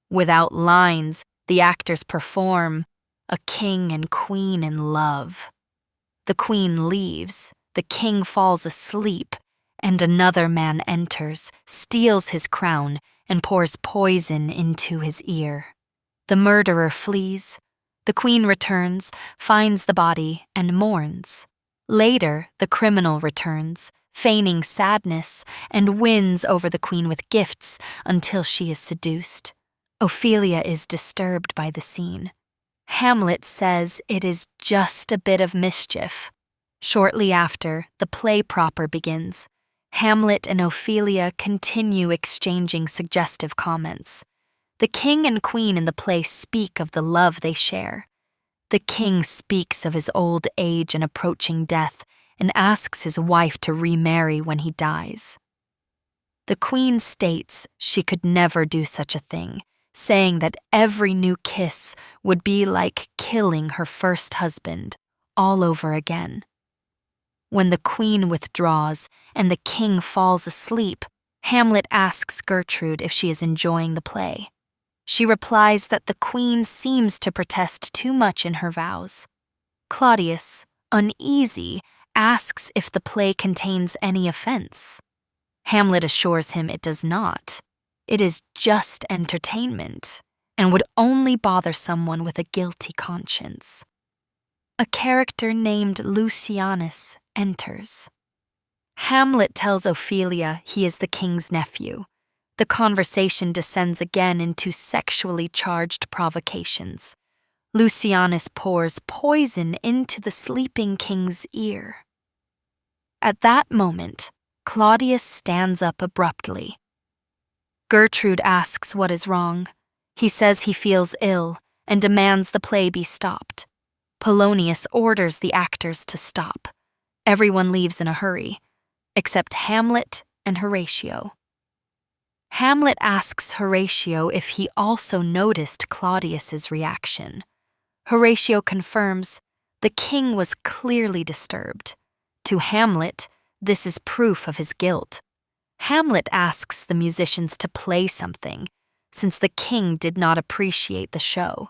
Without lines, the actors perform a king and queen in love. The queen leaves, the king falls asleep, and another man enters, steals his crown, and pours poison into his ear. The murderer flees. The queen returns, finds the body, and mourns. Later, the criminal returns, feigning sadness, and wins over the queen with gifts until she is seduced. Ophelia is disturbed by the scene. Hamlet says it is just a bit of mischief. Shortly after, the play proper begins. Hamlet and Ophelia continue exchanging suggestive comments. The king and queen in the play speak of the love they share. The king speaks of his old age and approaching death and asks his wife to remarry when he dies. The queen states she could never do such a thing, saying that every new kiss would be like killing her first husband all over again. When the queen withdraws and the king falls asleep, Hamlet asks Gertrude if she is enjoying the play. She replies that the queen seems to protest too much in her vows. Claudius, uneasy, asks if the play contains any offense. Hamlet assures him it does not. It is just entertainment, and would only bother someone with a guilty conscience. A character named Lucianus enters. Hamlet tells Ophelia he is the king's nephew. The conversation descends again into sexually charged provocations. Lucianus pours poison into the sleeping king's ear. At that moment, Claudius stands up abruptly. Gertrude asks what is wrong. He says he feels ill and demands the play be stopped. Polonius orders the actors to stop. Everyone leaves in a hurry, except Hamlet and Horatio. Hamlet asks Horatio if he also noticed Claudius's reaction. Horatio confirms the king was clearly disturbed. To Hamlet, this is proof of his guilt. Hamlet asks the musicians to play something, since the king did not appreciate the show.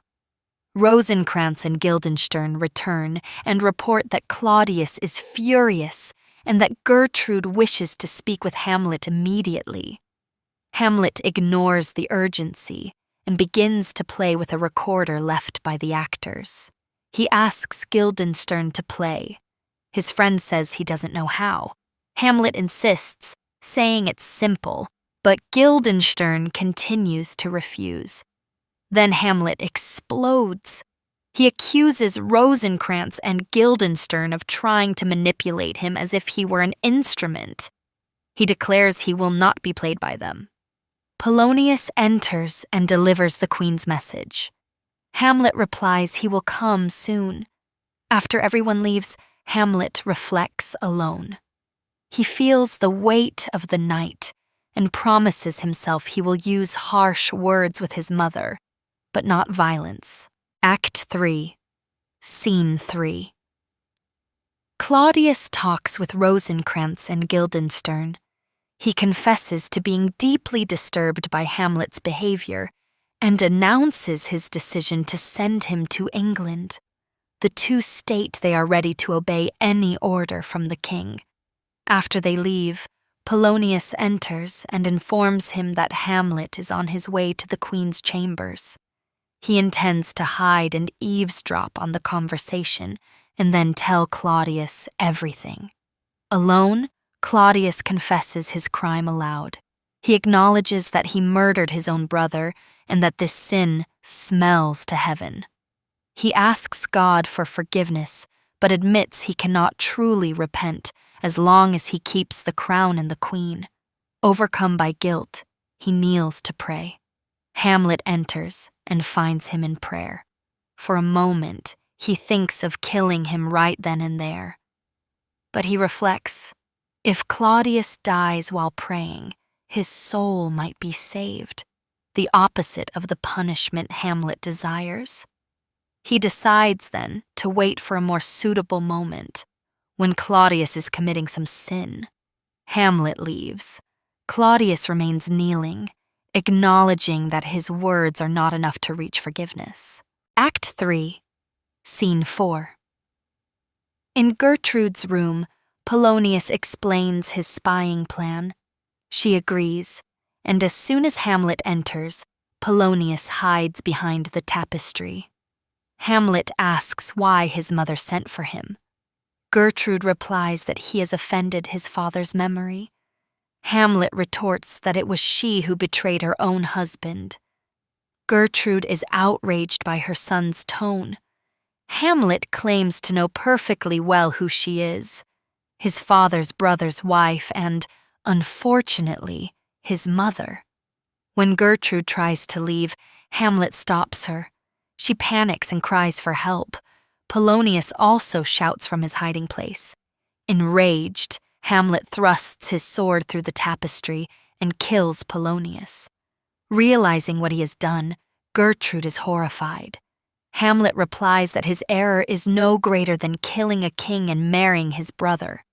Rosencrantz and Guildenstern return and report that Claudius is furious and that Gertrude wishes to speak with Hamlet immediately. Hamlet ignores the urgency and begins to play with a recorder left by the actors. He asks Guildenstern to play. His friend says he doesn't know how. Hamlet insists, saying it's simple, but Guildenstern continues to refuse. Then Hamlet explodes. He accuses Rosencrantz and Guildenstern of trying to manipulate him as if he were an instrument. He declares he will not be played by them. Polonius enters and delivers the Queen's message. Hamlet replies he will come soon. After everyone leaves, Hamlet reflects alone. He feels the weight of the night and promises himself he will use harsh words with his mother, but not violence. Act 3, Scene 3. Claudius talks with Rosencrantz and Guildenstern. He confesses to being deeply disturbed by Hamlet's behavior and announces his decision to send him to England. The two state they are ready to obey any order from the king. After they leave, Polonius enters and informs him that Hamlet is on his way to the Queen's chambers. He intends to hide and eavesdrop on the conversation and then tell Claudius everything. Alone, Claudius confesses his crime aloud. He acknowledges that he murdered his own brother and that this sin smells to heaven. He asks God for forgiveness, but admits he cannot truly repent as long as he keeps the crown and the queen. Overcome by guilt, he kneels to pray. Hamlet enters and finds him in prayer. For a moment, he thinks of killing him right then and there. But he reflects, if Claudius dies while praying, his soul might be saved, the opposite of the punishment Hamlet desires. He decides then to wait for a more suitable moment, when Claudius is committing some sin. Hamlet leaves. Claudius remains kneeling, acknowledging that his words are not enough to reach forgiveness. Act 3, Scene 4. In Gertrude's room, Polonius explains his spying plan. She agrees, and as soon as Hamlet enters, Polonius hides behind the tapestry. Hamlet asks why his mother sent for him. Gertrude replies that he has offended his father's memory. Hamlet retorts that it was she who betrayed her own husband. Gertrude is outraged by her son's tone. Hamlet claims to know perfectly well who she is, his father's brother's wife and, unfortunately, his mother. When Gertrude tries to leave, Hamlet stops her. She panics and cries for help. Polonius also shouts from his hiding place. Enraged, Hamlet thrusts his sword through the tapestry and kills Polonius. Realizing what he has done, Gertrude is horrified. Hamlet replies that his error is no greater than killing a king and marrying his brother.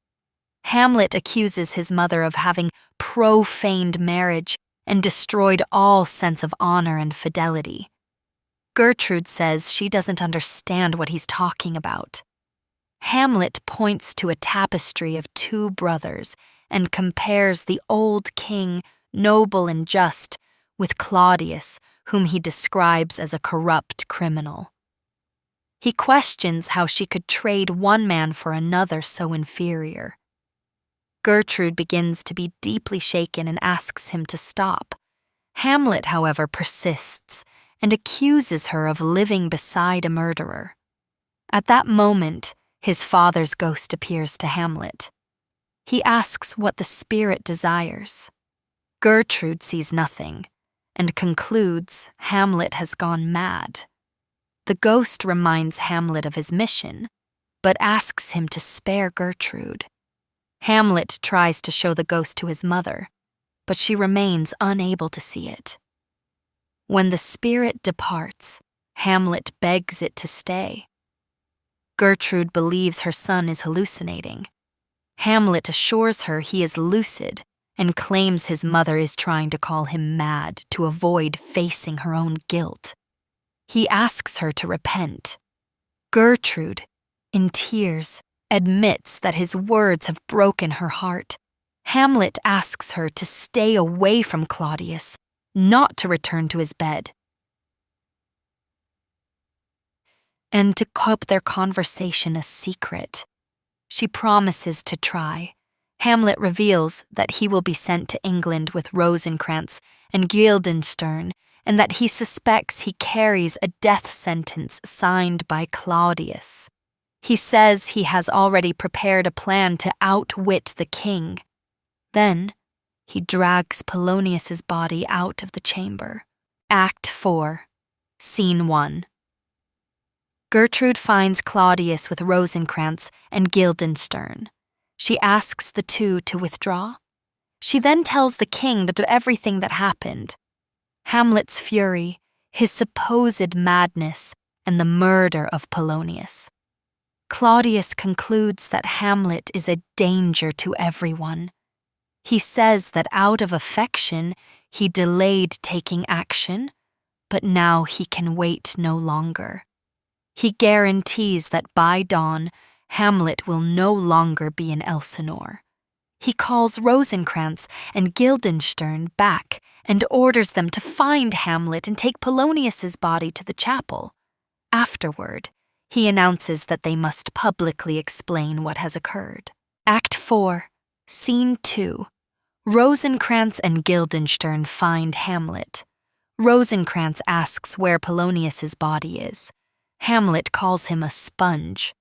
Hamlet accuses his mother of having profaned marriage and destroyed all sense of honor and fidelity. Gertrude says she doesn't understand what he's talking about. Hamlet points to a tapestry of two brothers and compares the old king, noble and just, with Claudius, whom he describes as a corrupt criminal. He questions how she could trade one man for another so inferior. Gertrude begins to be deeply shaken and asks him to stop. Hamlet, however, persists and accuses her of living beside a murderer. At that moment, his father's ghost appears to Hamlet. He asks what the spirit desires. Gertrude sees nothing and concludes Hamlet has gone mad. The ghost reminds Hamlet of his mission, but asks him to spare Gertrude. Hamlet tries to show the ghost to his mother, but she remains unable to see it. When the spirit departs, Hamlet begs it to stay. Gertrude believes her son is hallucinating. Hamlet assures her he is lucid and claims his mother is trying to call him mad to avoid facing her own guilt. He asks her to repent. Gertrude, in tears, admits that his words have broken her heart. Hamlet asks her to stay away from Claudius, not to return to his bed, and to keep their conversation a secret. She promises to try. Hamlet reveals that he will be sent to England with Rosencrantz and Guildenstern, and that he suspects he carries a death sentence signed by Claudius. He says he has already prepared a plan to outwit the king. Then, he drags Polonius's body out of the chamber. Act 4, Scene 1. Gertrude finds Claudius with Rosencrantz and Guildenstern. She asks the two to withdraw. She then tells the king that everything that happened, Hamlet's fury, his supposed madness, and the murder of Polonius. Claudius concludes that Hamlet is a danger to everyone. He says that out of affection, he delayed taking action, but now he can wait no longer. He guarantees that by dawn, Hamlet will no longer be in Elsinore. He calls Rosencrantz and Guildenstern back and orders them to find Hamlet and take Polonius's body to the chapel. Afterward, he announces that they must publicly explain what has occurred. Act 4, Scene 2. Rosencrantz and Guildenstern find Hamlet. Rosencrantz asks where Polonius's body is. Hamlet calls him a sponge.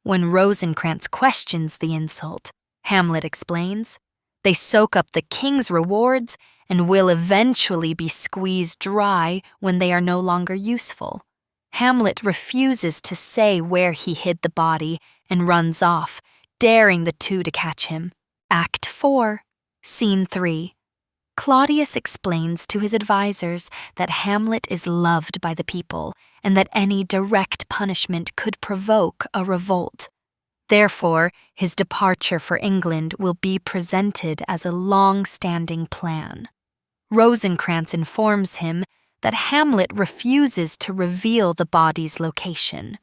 When Rosencrantz questions the insult, Hamlet explains, they soak up the king's rewards and will eventually be squeezed dry when they are no longer useful. Hamlet refuses to say where he hid the body and runs off, daring the two to catch him. Act 4, Scene 3. Claudius explains to his advisors that Hamlet is loved by the people and that any direct punishment could provoke a revolt. Therefore, his departure for England will be presented as a long-standing plan. Rosencrantz informs him that Hamlet refuses to reveal the body's location.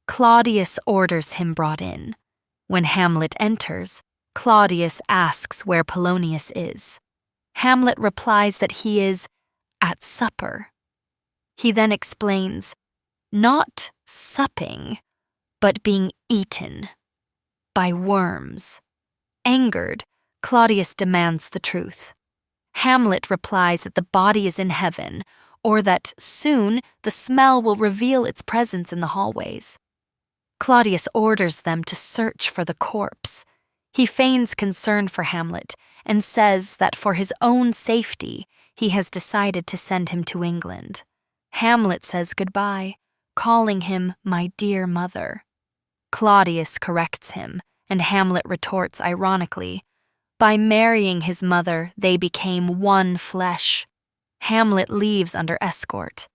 Claudius orders him brought in. When Hamlet enters, Claudius asks where Polonius is. Hamlet replies that he is at supper. He then explains, not supping, but being eaten by worms. Angered, Claudius demands the truth. Hamlet replies that the body is in heaven, or that soon the smell will reveal its presence in the hallways. Claudius orders them to search for the corpse. He feigns concern for Hamlet and says that for his own safety, he has decided to send him to England. Hamlet says goodbye, calling him my dear mother. Claudius corrects him, and Hamlet retorts ironically, by marrying his mother, they became one flesh. Hamlet leaves under escort.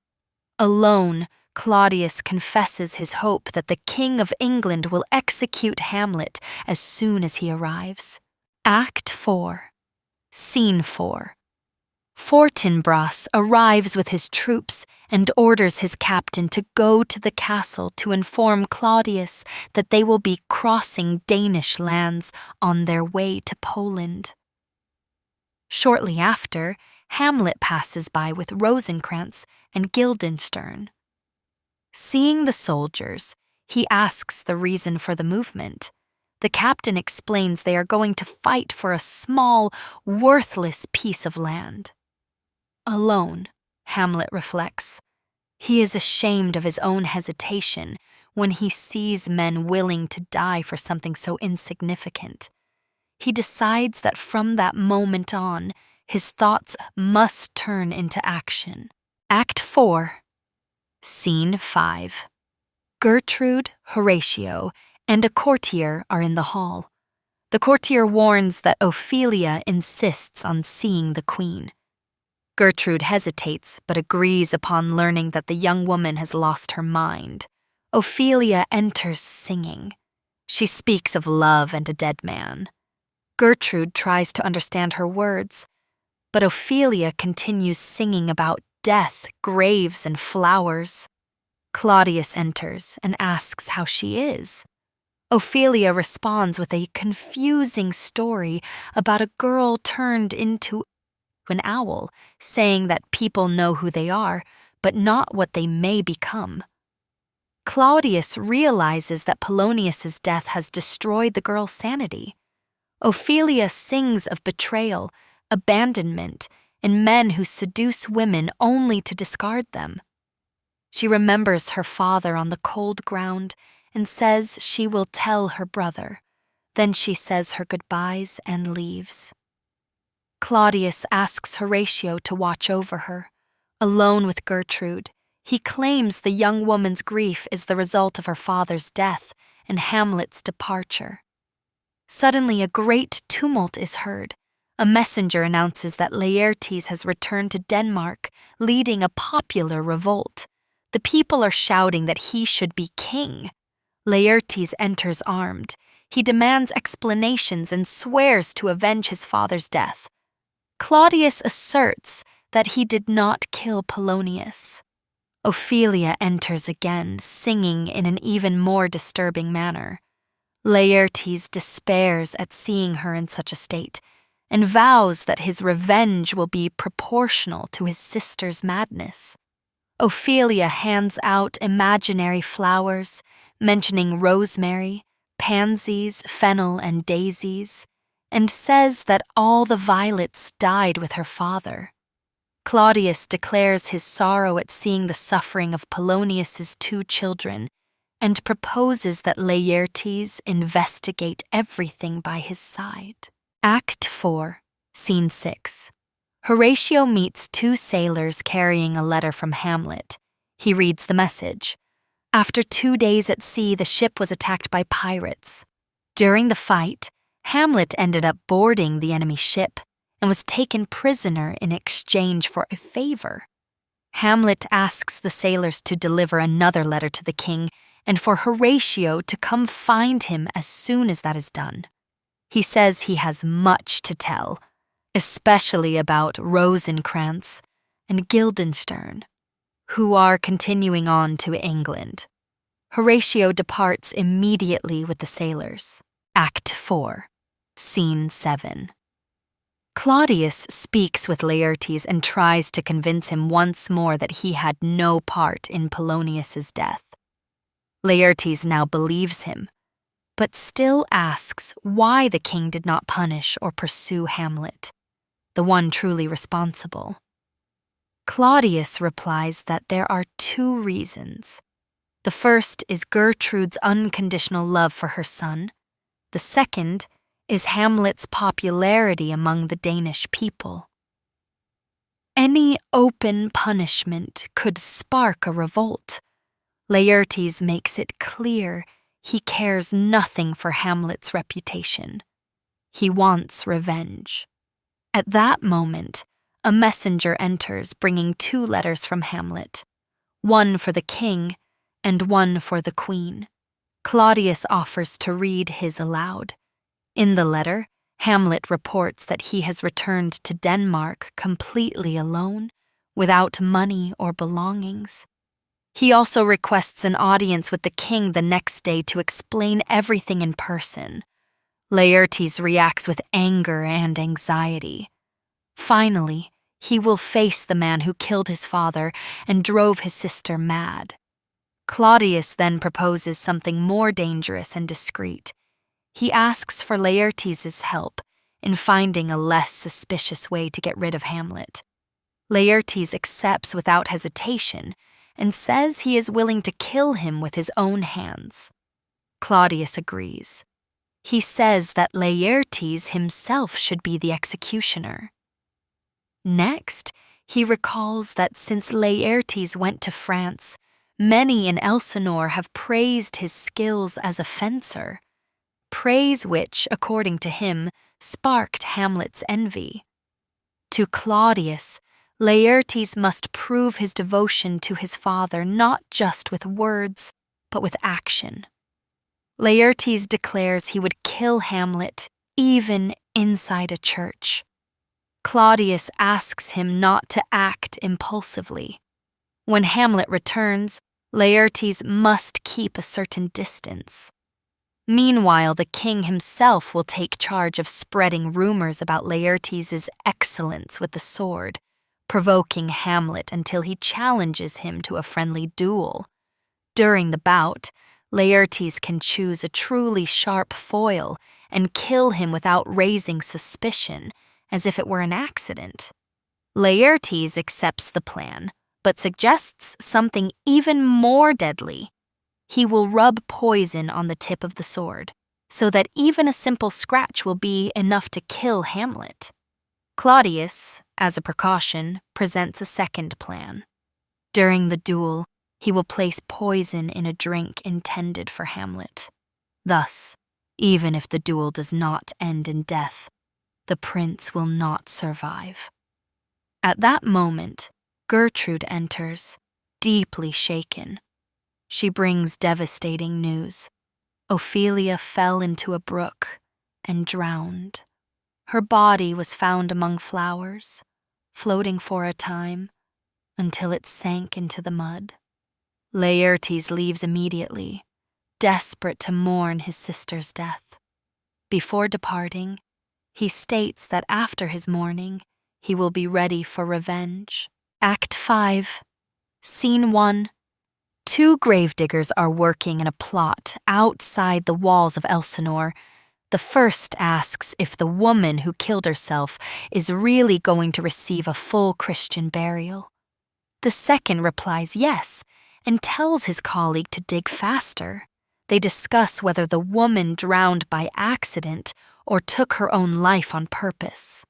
Alone, Claudius confesses his hope that the King of England will execute Hamlet as soon as he arrives. Act 4, Scene 4. Fortinbras arrives with his troops and orders his captain to go to the castle to inform Claudius that they will be crossing Danish lands on their way to Poland. Shortly after, Hamlet passes by with Rosencrantz and Guildenstern. Seeing the soldiers, he asks the reason for the movement. The captain explains they are going to fight for a small, worthless piece of land. Alone, Hamlet reflects. He is ashamed of his own hesitation when he sees men willing to die for something so insignificant. He decides that from that moment on, his thoughts must turn into action. Act 4, Scene 5. Gertrude, Horatio, and a courtier are in the hall. The courtier warns that Ophelia insists on seeing the queen. Gertrude hesitates but agrees upon learning that the young woman has lost her mind. Ophelia enters singing. She speaks of love and a dead man. Gertrude tries to understand her words, but Ophelia continues singing about death, graves, and flowers. Claudius enters and asks how she is. Ophelia responds with a confusing story about a girl turned into an owl, saying that people know who they are, but not what they may become. Claudius realizes that Polonius's death has destroyed the girl's sanity. Ophelia sings of betrayal, abandonment, and men who seduce women only to discard them. She remembers her father on the cold ground and says she will tell her brother. Then she says her goodbyes and leaves. Claudius asks Horatio to watch over her. Alone with Gertrude, he claims the young woman's grief is the result of her father's death and Hamlet's departure. Suddenly, a great tumult is heard. A messenger announces that Laertes has returned to Denmark, leading a popular revolt. The people are shouting that he should be king. Laertes enters armed. He demands explanations and swears to avenge his father's death. Claudius asserts that he did not kill Polonius. Ophelia enters again, singing in an even more disturbing manner. Laertes despairs at seeing her in such a state and vows that his revenge will be proportional to his sister's madness. Ophelia hands out imaginary flowers, mentioning rosemary, pansies, fennel, and daisies, and says that all the violets died with her father. Claudius declares his sorrow at seeing the suffering of Polonius's 2 children and proposes that Laertes investigate everything by his side. Act 4, Scene 6. Horatio meets 2 sailors carrying a letter from Hamlet. He reads the message. After 2 days at sea, the ship was attacked by pirates. During the fight, Hamlet ended up boarding the enemy ship and was taken prisoner in exchange for a favor. Hamlet asks the sailors to deliver another letter to the king and for Horatio to come find him as soon as that is done. He says he has much to tell, especially about Rosencrantz and Guildenstern, who are continuing on to England. Horatio departs immediately with the sailors. Act 4, Scene 7. Claudius speaks with Laertes and tries to convince him once more that he had no part in Polonius's death. Laertes now believes him, but still asks why the king did not punish or pursue Hamlet, the one truly responsible. Claudius replies that there are 2 reasons. The first is Gertrude's unconditional love for her son. The second is Hamlet's popularity among the Danish people. Any open punishment could spark a revolt. Laertes makes it clear he cares nothing for Hamlet's reputation. He wants revenge. At that moment, a messenger enters bringing 2 letters from Hamlet, one for the king and one for the queen. Claudius offers to read his aloud. In the letter, Hamlet reports that he has returned to Denmark completely alone, without money or belongings. He also requests an audience with the king the next day to explain everything in person. Laertes reacts with anger and anxiety. Finally, he will face the man who killed his father and drove his sister mad. Claudius then proposes something more dangerous and discreet. He asks for Laertes' help in finding a less suspicious way to get rid of Hamlet. Laertes accepts without hesitation and says he is willing to kill him with his own hands. Claudius agrees. He says that Laertes himself should be the executioner. Next, he recalls that since Laertes went to France, many in Elsinore have praised his skills as a fencer, praise which, according to him, sparked Hamlet's envy. To Claudius, Laertes must prove his devotion to his father not just with words, but with action. Laertes declares he would kill Hamlet even inside a church. Claudius asks him not to act impulsively. When Hamlet returns, Laertes must keep a certain distance. Meanwhile, the king himself will take charge of spreading rumors about Laertes' excellence with the sword, provoking Hamlet until he challenges him to a friendly duel. During the bout, Laertes can choose a truly sharp foil and kill him without raising suspicion, as if it were an accident. Laertes accepts the plan, but suggests something even more deadly. He will rub poison on the tip of the sword, so that even a simple scratch will be enough to kill Hamlet. Claudius, as a precaution, presents a second plan. During the duel, he will place poison in a drink intended for Hamlet. Thus, even if the duel does not end in death, the prince will not survive. At that moment, Gertrude enters, deeply shaken. She brings devastating news. Ophelia fell into a brook and drowned. Her body was found among flowers, floating for a time, until it sank into the mud. Laertes leaves immediately, desperate to mourn his sister's death. Before departing, he states that after his mourning, he will be ready for revenge. Act 5, Scene 1. Two gravediggers are working in a plot outside the walls of Elsinore. The first asks if the woman who killed herself is really going to receive a full Christian burial. The second replies yes, and tells his colleague to dig faster. They discuss whether the woman drowned by accident or took her own life on purpose.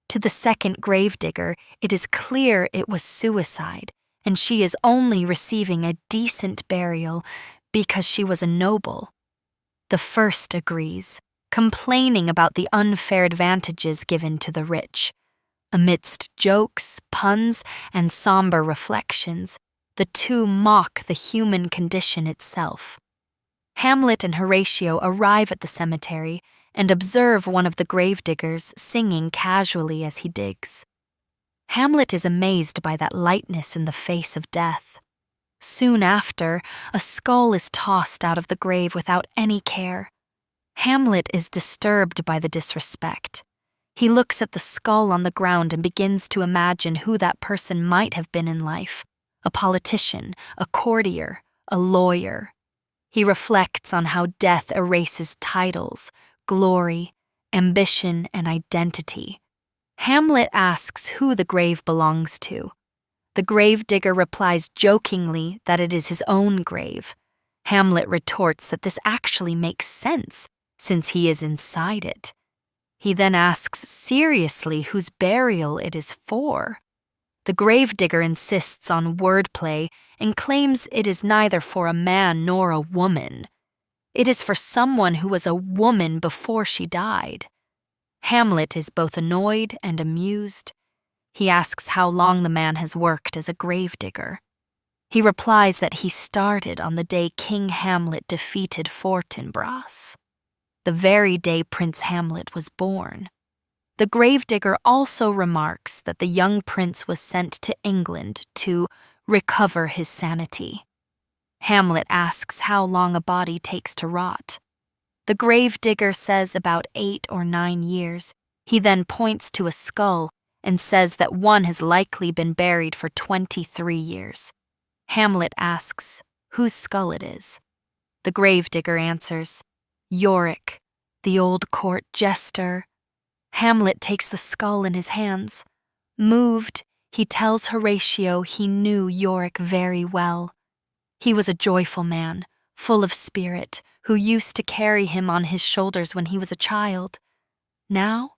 To the second gravedigger, it is clear it was suicide, and she is only receiving a decent burial because she was a noble. The first agrees, complaining about the unfair advantages given to the rich. Amidst jokes, puns, and somber reflections, the two mock the human condition itself. Hamlet and Horatio arrive at the cemetery and observe one of the gravediggers singing casually as he digs. Hamlet is amazed by that lightness in the face of death. Soon after, a skull is tossed out of the grave without any care. Hamlet is disturbed by the disrespect. He looks at the skull on the ground and begins to imagine who that person might have been in life: a politician, a courtier, a lawyer. He reflects on how death erases titles, glory, ambition, and identity. Hamlet asks who the grave belongs to. The gravedigger replies jokingly that it is his own grave. Hamlet retorts that this actually makes sense, since he is inside it. He then asks seriously whose burial it is for. The gravedigger insists on wordplay and claims it is neither for a man nor a woman. It is for someone who was a woman before she died. Hamlet is both annoyed and amused. He asks how long the man has worked as a gravedigger. He replies that he started on the day King Hamlet defeated Fortinbras, the very day Prince Hamlet was born. The gravedigger also remarks that the young prince was sent to England to recover his sanity. Hamlet asks how long a body takes to rot. The gravedigger says about 8 or 9 years. He then points to a skull and says that one has likely been buried for 23 years. Hamlet asks whose skull it is. The gravedigger answers, Yorick, the old court jester. Hamlet takes the skull in his hands. Moved, he tells Horatio he knew Yorick very well. He was a joyful man, full of spirit, who used to carry him on his shoulders when he was a child. Now,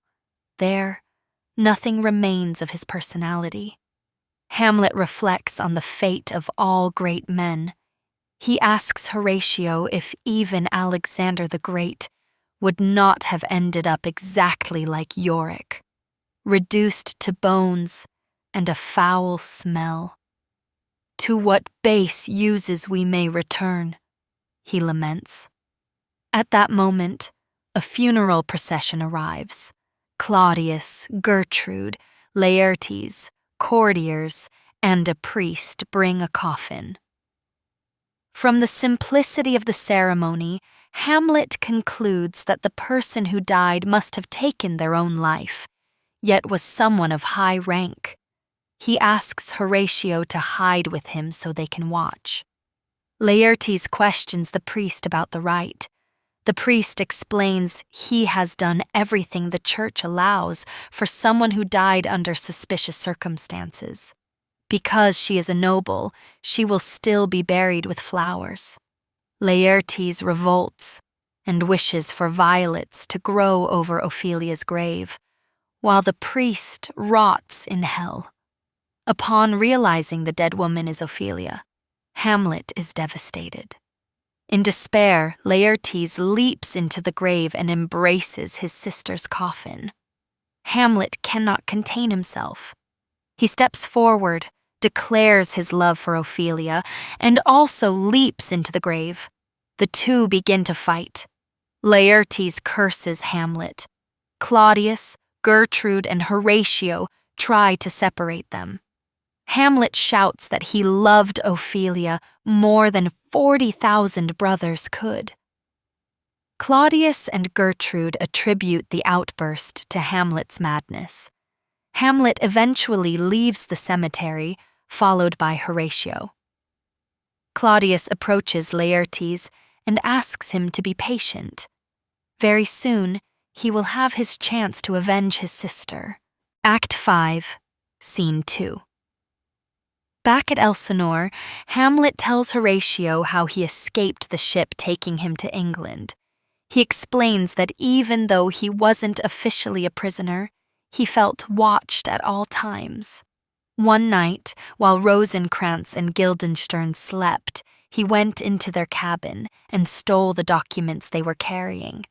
nothing remains of his personality. Hamlet reflects on the fate of all great men. He asks Horatio if even Alexander the Great would not have ended up exactly like Yorick, reduced to bones and a foul smell. To what base uses we may return, he laments. At that moment, a funeral procession arrives. Claudius, Gertrude, Laertes, courtiers, and a priest bring a coffin. From the simplicity of the ceremony, Hamlet concludes that the person who died must have taken their own life, yet was someone of high rank. He asks Horatio to hide with him so they can watch. Laertes questions the priest about the rite. The priest explains he has done everything the church allows for someone who died under suspicious circumstances. Because she is a noble, she will still be buried with flowers. Laertes revolts and wishes for violets to grow over Ophelia's grave, while the priest rots in hell. Upon realizing the dead woman is Ophelia, Hamlet is devastated. In despair, Laertes leaps into the grave and embraces his sister's coffin. Hamlet cannot contain himself. He steps forward, declares his love for Ophelia, and also leaps into the grave. The two begin to fight. Laertes curses Hamlet. Claudius, Gertrude, and Horatio try to separate them. Hamlet shouts that he loved Ophelia more than 40,000 brothers could. Claudius and Gertrude attribute the outburst to Hamlet's madness. Hamlet eventually leaves the cemetery, followed by Horatio. Claudius approaches Laertes and asks him to be patient. Very soon, he will have his chance to avenge his sister. Act 5, Scene 2. Back at Elsinore, Hamlet tells Horatio how he escaped the ship taking him to England. He explains that even though he wasn't officially a prisoner, he felt watched at all times. One night, while Rosencrantz and Guildenstern slept, he went into their cabin and stole the documents they were carrying.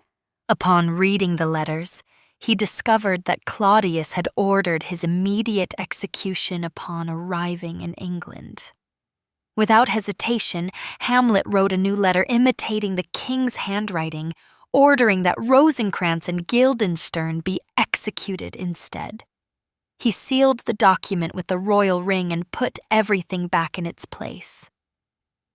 Upon reading the letters, he discovered that Claudius had ordered his immediate execution upon arriving in England. Without hesitation, Hamlet wrote a new letter imitating the king's handwriting, ordering that Rosencrantz and Guildenstern be executed instead. He sealed the document with the royal ring and put everything back in its place.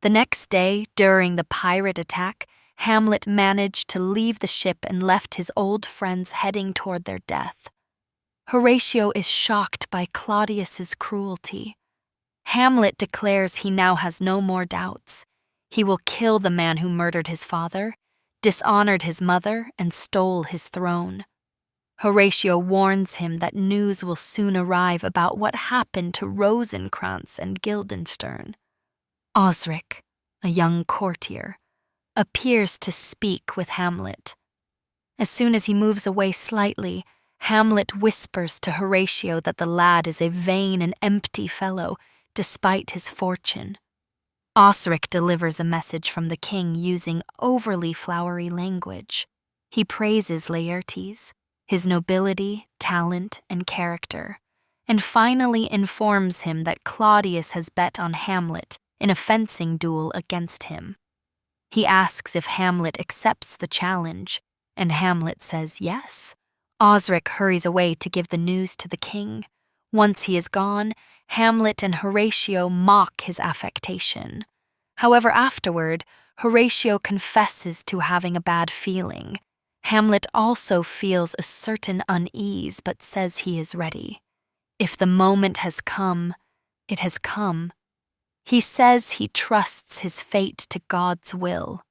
The next day, during the pirate attack, Hamlet managed to leave the ship and left his old friends heading toward their death. Horatio is shocked by Claudius's cruelty. Hamlet declares he now has no more doubts. He will kill the man who murdered his father, dishonored his mother, and stole his throne. Horatio warns him that news will soon arrive about what happened to Rosencrantz and Guildenstern. Osric, a young courtier, appears to speak with Hamlet. As soon as he moves away slightly, Hamlet whispers to Horatio that the lad is a vain and empty fellow, despite his fortune. Osric delivers a message from the king using overly flowery language. He praises Laertes, his nobility, talent, and character, and finally informs him that Claudius has bet on Hamlet in a fencing duel against him. He asks if Hamlet accepts the challenge, and Hamlet says yes. Osric hurries away to give the news to the king. Once he is gone, Hamlet and Horatio mock his affectation. However, afterward, Horatio confesses to having a bad feeling. Hamlet also feels a certain unease but says he is ready. If the moment has come, it has come. He says he trusts his fate to God's will.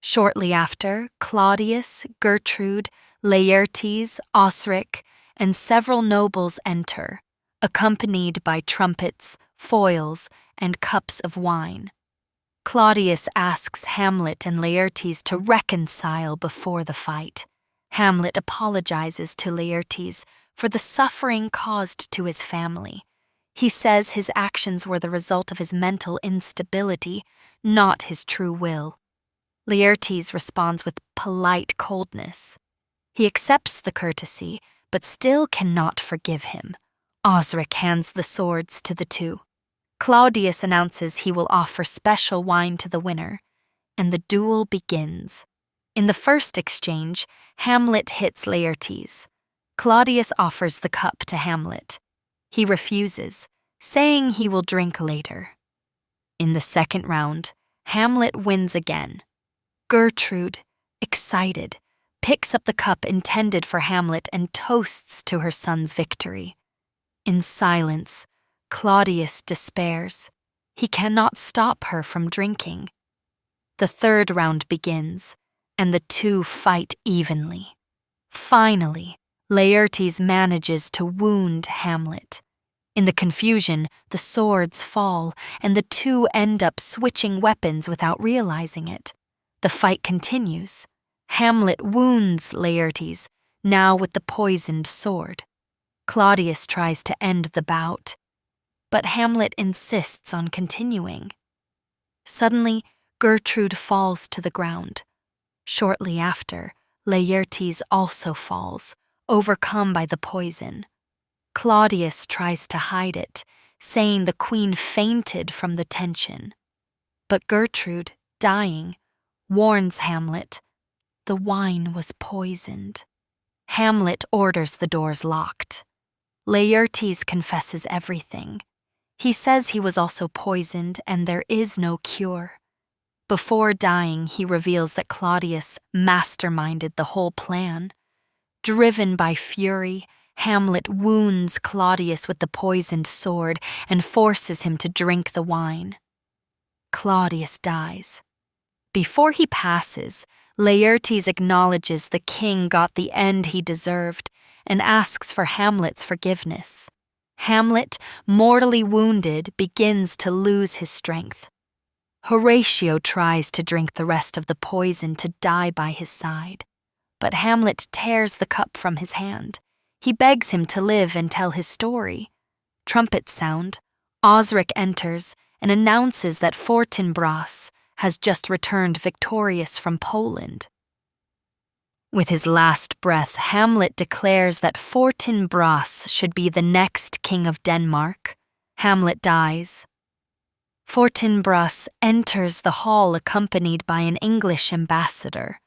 Shortly after, Claudius, Gertrude, Laertes, Osric, and several nobles enter, accompanied by trumpets, foils, and cups of wine. Claudius asks Hamlet and Laertes to reconcile before the fight. Hamlet apologizes to Laertes for the suffering caused to his family. He says his actions were the result of his mental instability, not his true will. Laertes responds with polite coldness. He accepts the courtesy, but still cannot forgive him. Osric hands the swords to the two. Claudius announces he will offer special wine to the winner, and the duel begins. In the first exchange, Hamlet hits Laertes. Claudius offers the cup to Hamlet. He refuses, saying he will drink later. In the second round, Hamlet wins again. Gertrude, excited, picks up the cup intended for Hamlet and toasts to her son's victory. In silence, Claudius despairs. He cannot stop her from drinking. The third round begins, and the two fight evenly. Finally, Laertes manages to wound Hamlet. In the confusion, the swords fall, and the two end up switching weapons without realizing it. The fight continues. Hamlet wounds Laertes, now with the poisoned sword. Claudius tries to end the bout, but Hamlet insists on continuing. Suddenly, Gertrude falls to the ground. Shortly after, Laertes also falls, overcome by the poison. Claudius tries to hide it, saying the queen fainted from the tension. But Gertrude, dying, warns Hamlet. The wine was poisoned. Hamlet orders the doors locked. Laertes confesses everything. He says he was also poisoned and there is no cure. Before dying, he reveals that Claudius masterminded the whole plan. Driven by fury, Hamlet wounds Claudius with the poisoned sword and forces him to drink the wine. Claudius dies. Before he passes, Laertes acknowledges the king got the end he deserved and asks for Hamlet's forgiveness. Hamlet, mortally wounded, begins to lose his strength. Horatio tries to drink the rest of the poison to die by his side, but Hamlet tears the cup from his hand. He begs him to live and tell his story. Trumpets sound. Osric enters and announces that Fortinbras has just returned victorious from Poland. With his last breath, Hamlet declares that Fortinbras should be the next king of Denmark. Hamlet dies. Fortinbras enters the hall accompanied by an English ambassador.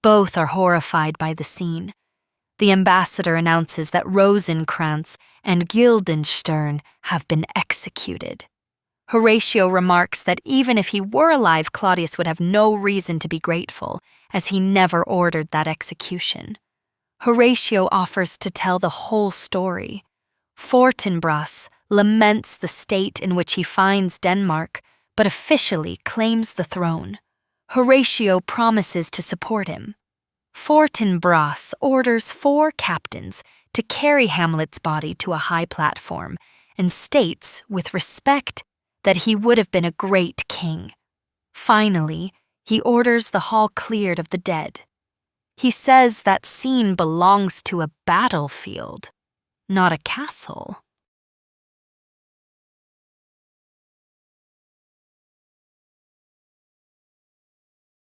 Both are horrified by the scene. The ambassador announces that Rosencrantz and Guildenstern have been executed. Horatio remarks that even if he were alive, Claudius would have no reason to be grateful, as he never ordered that execution. Horatio offers to tell the whole story. Fortinbras laments the state in which he finds Denmark, but officially claims the throne. Horatio promises to support him. Fortinbras orders 4 captains to carry Hamlet's body to a high platform and states, with respect, that he would have been a great king. Finally, he orders the hall cleared of the dead. He says that scene belongs to a battlefield, not a castle.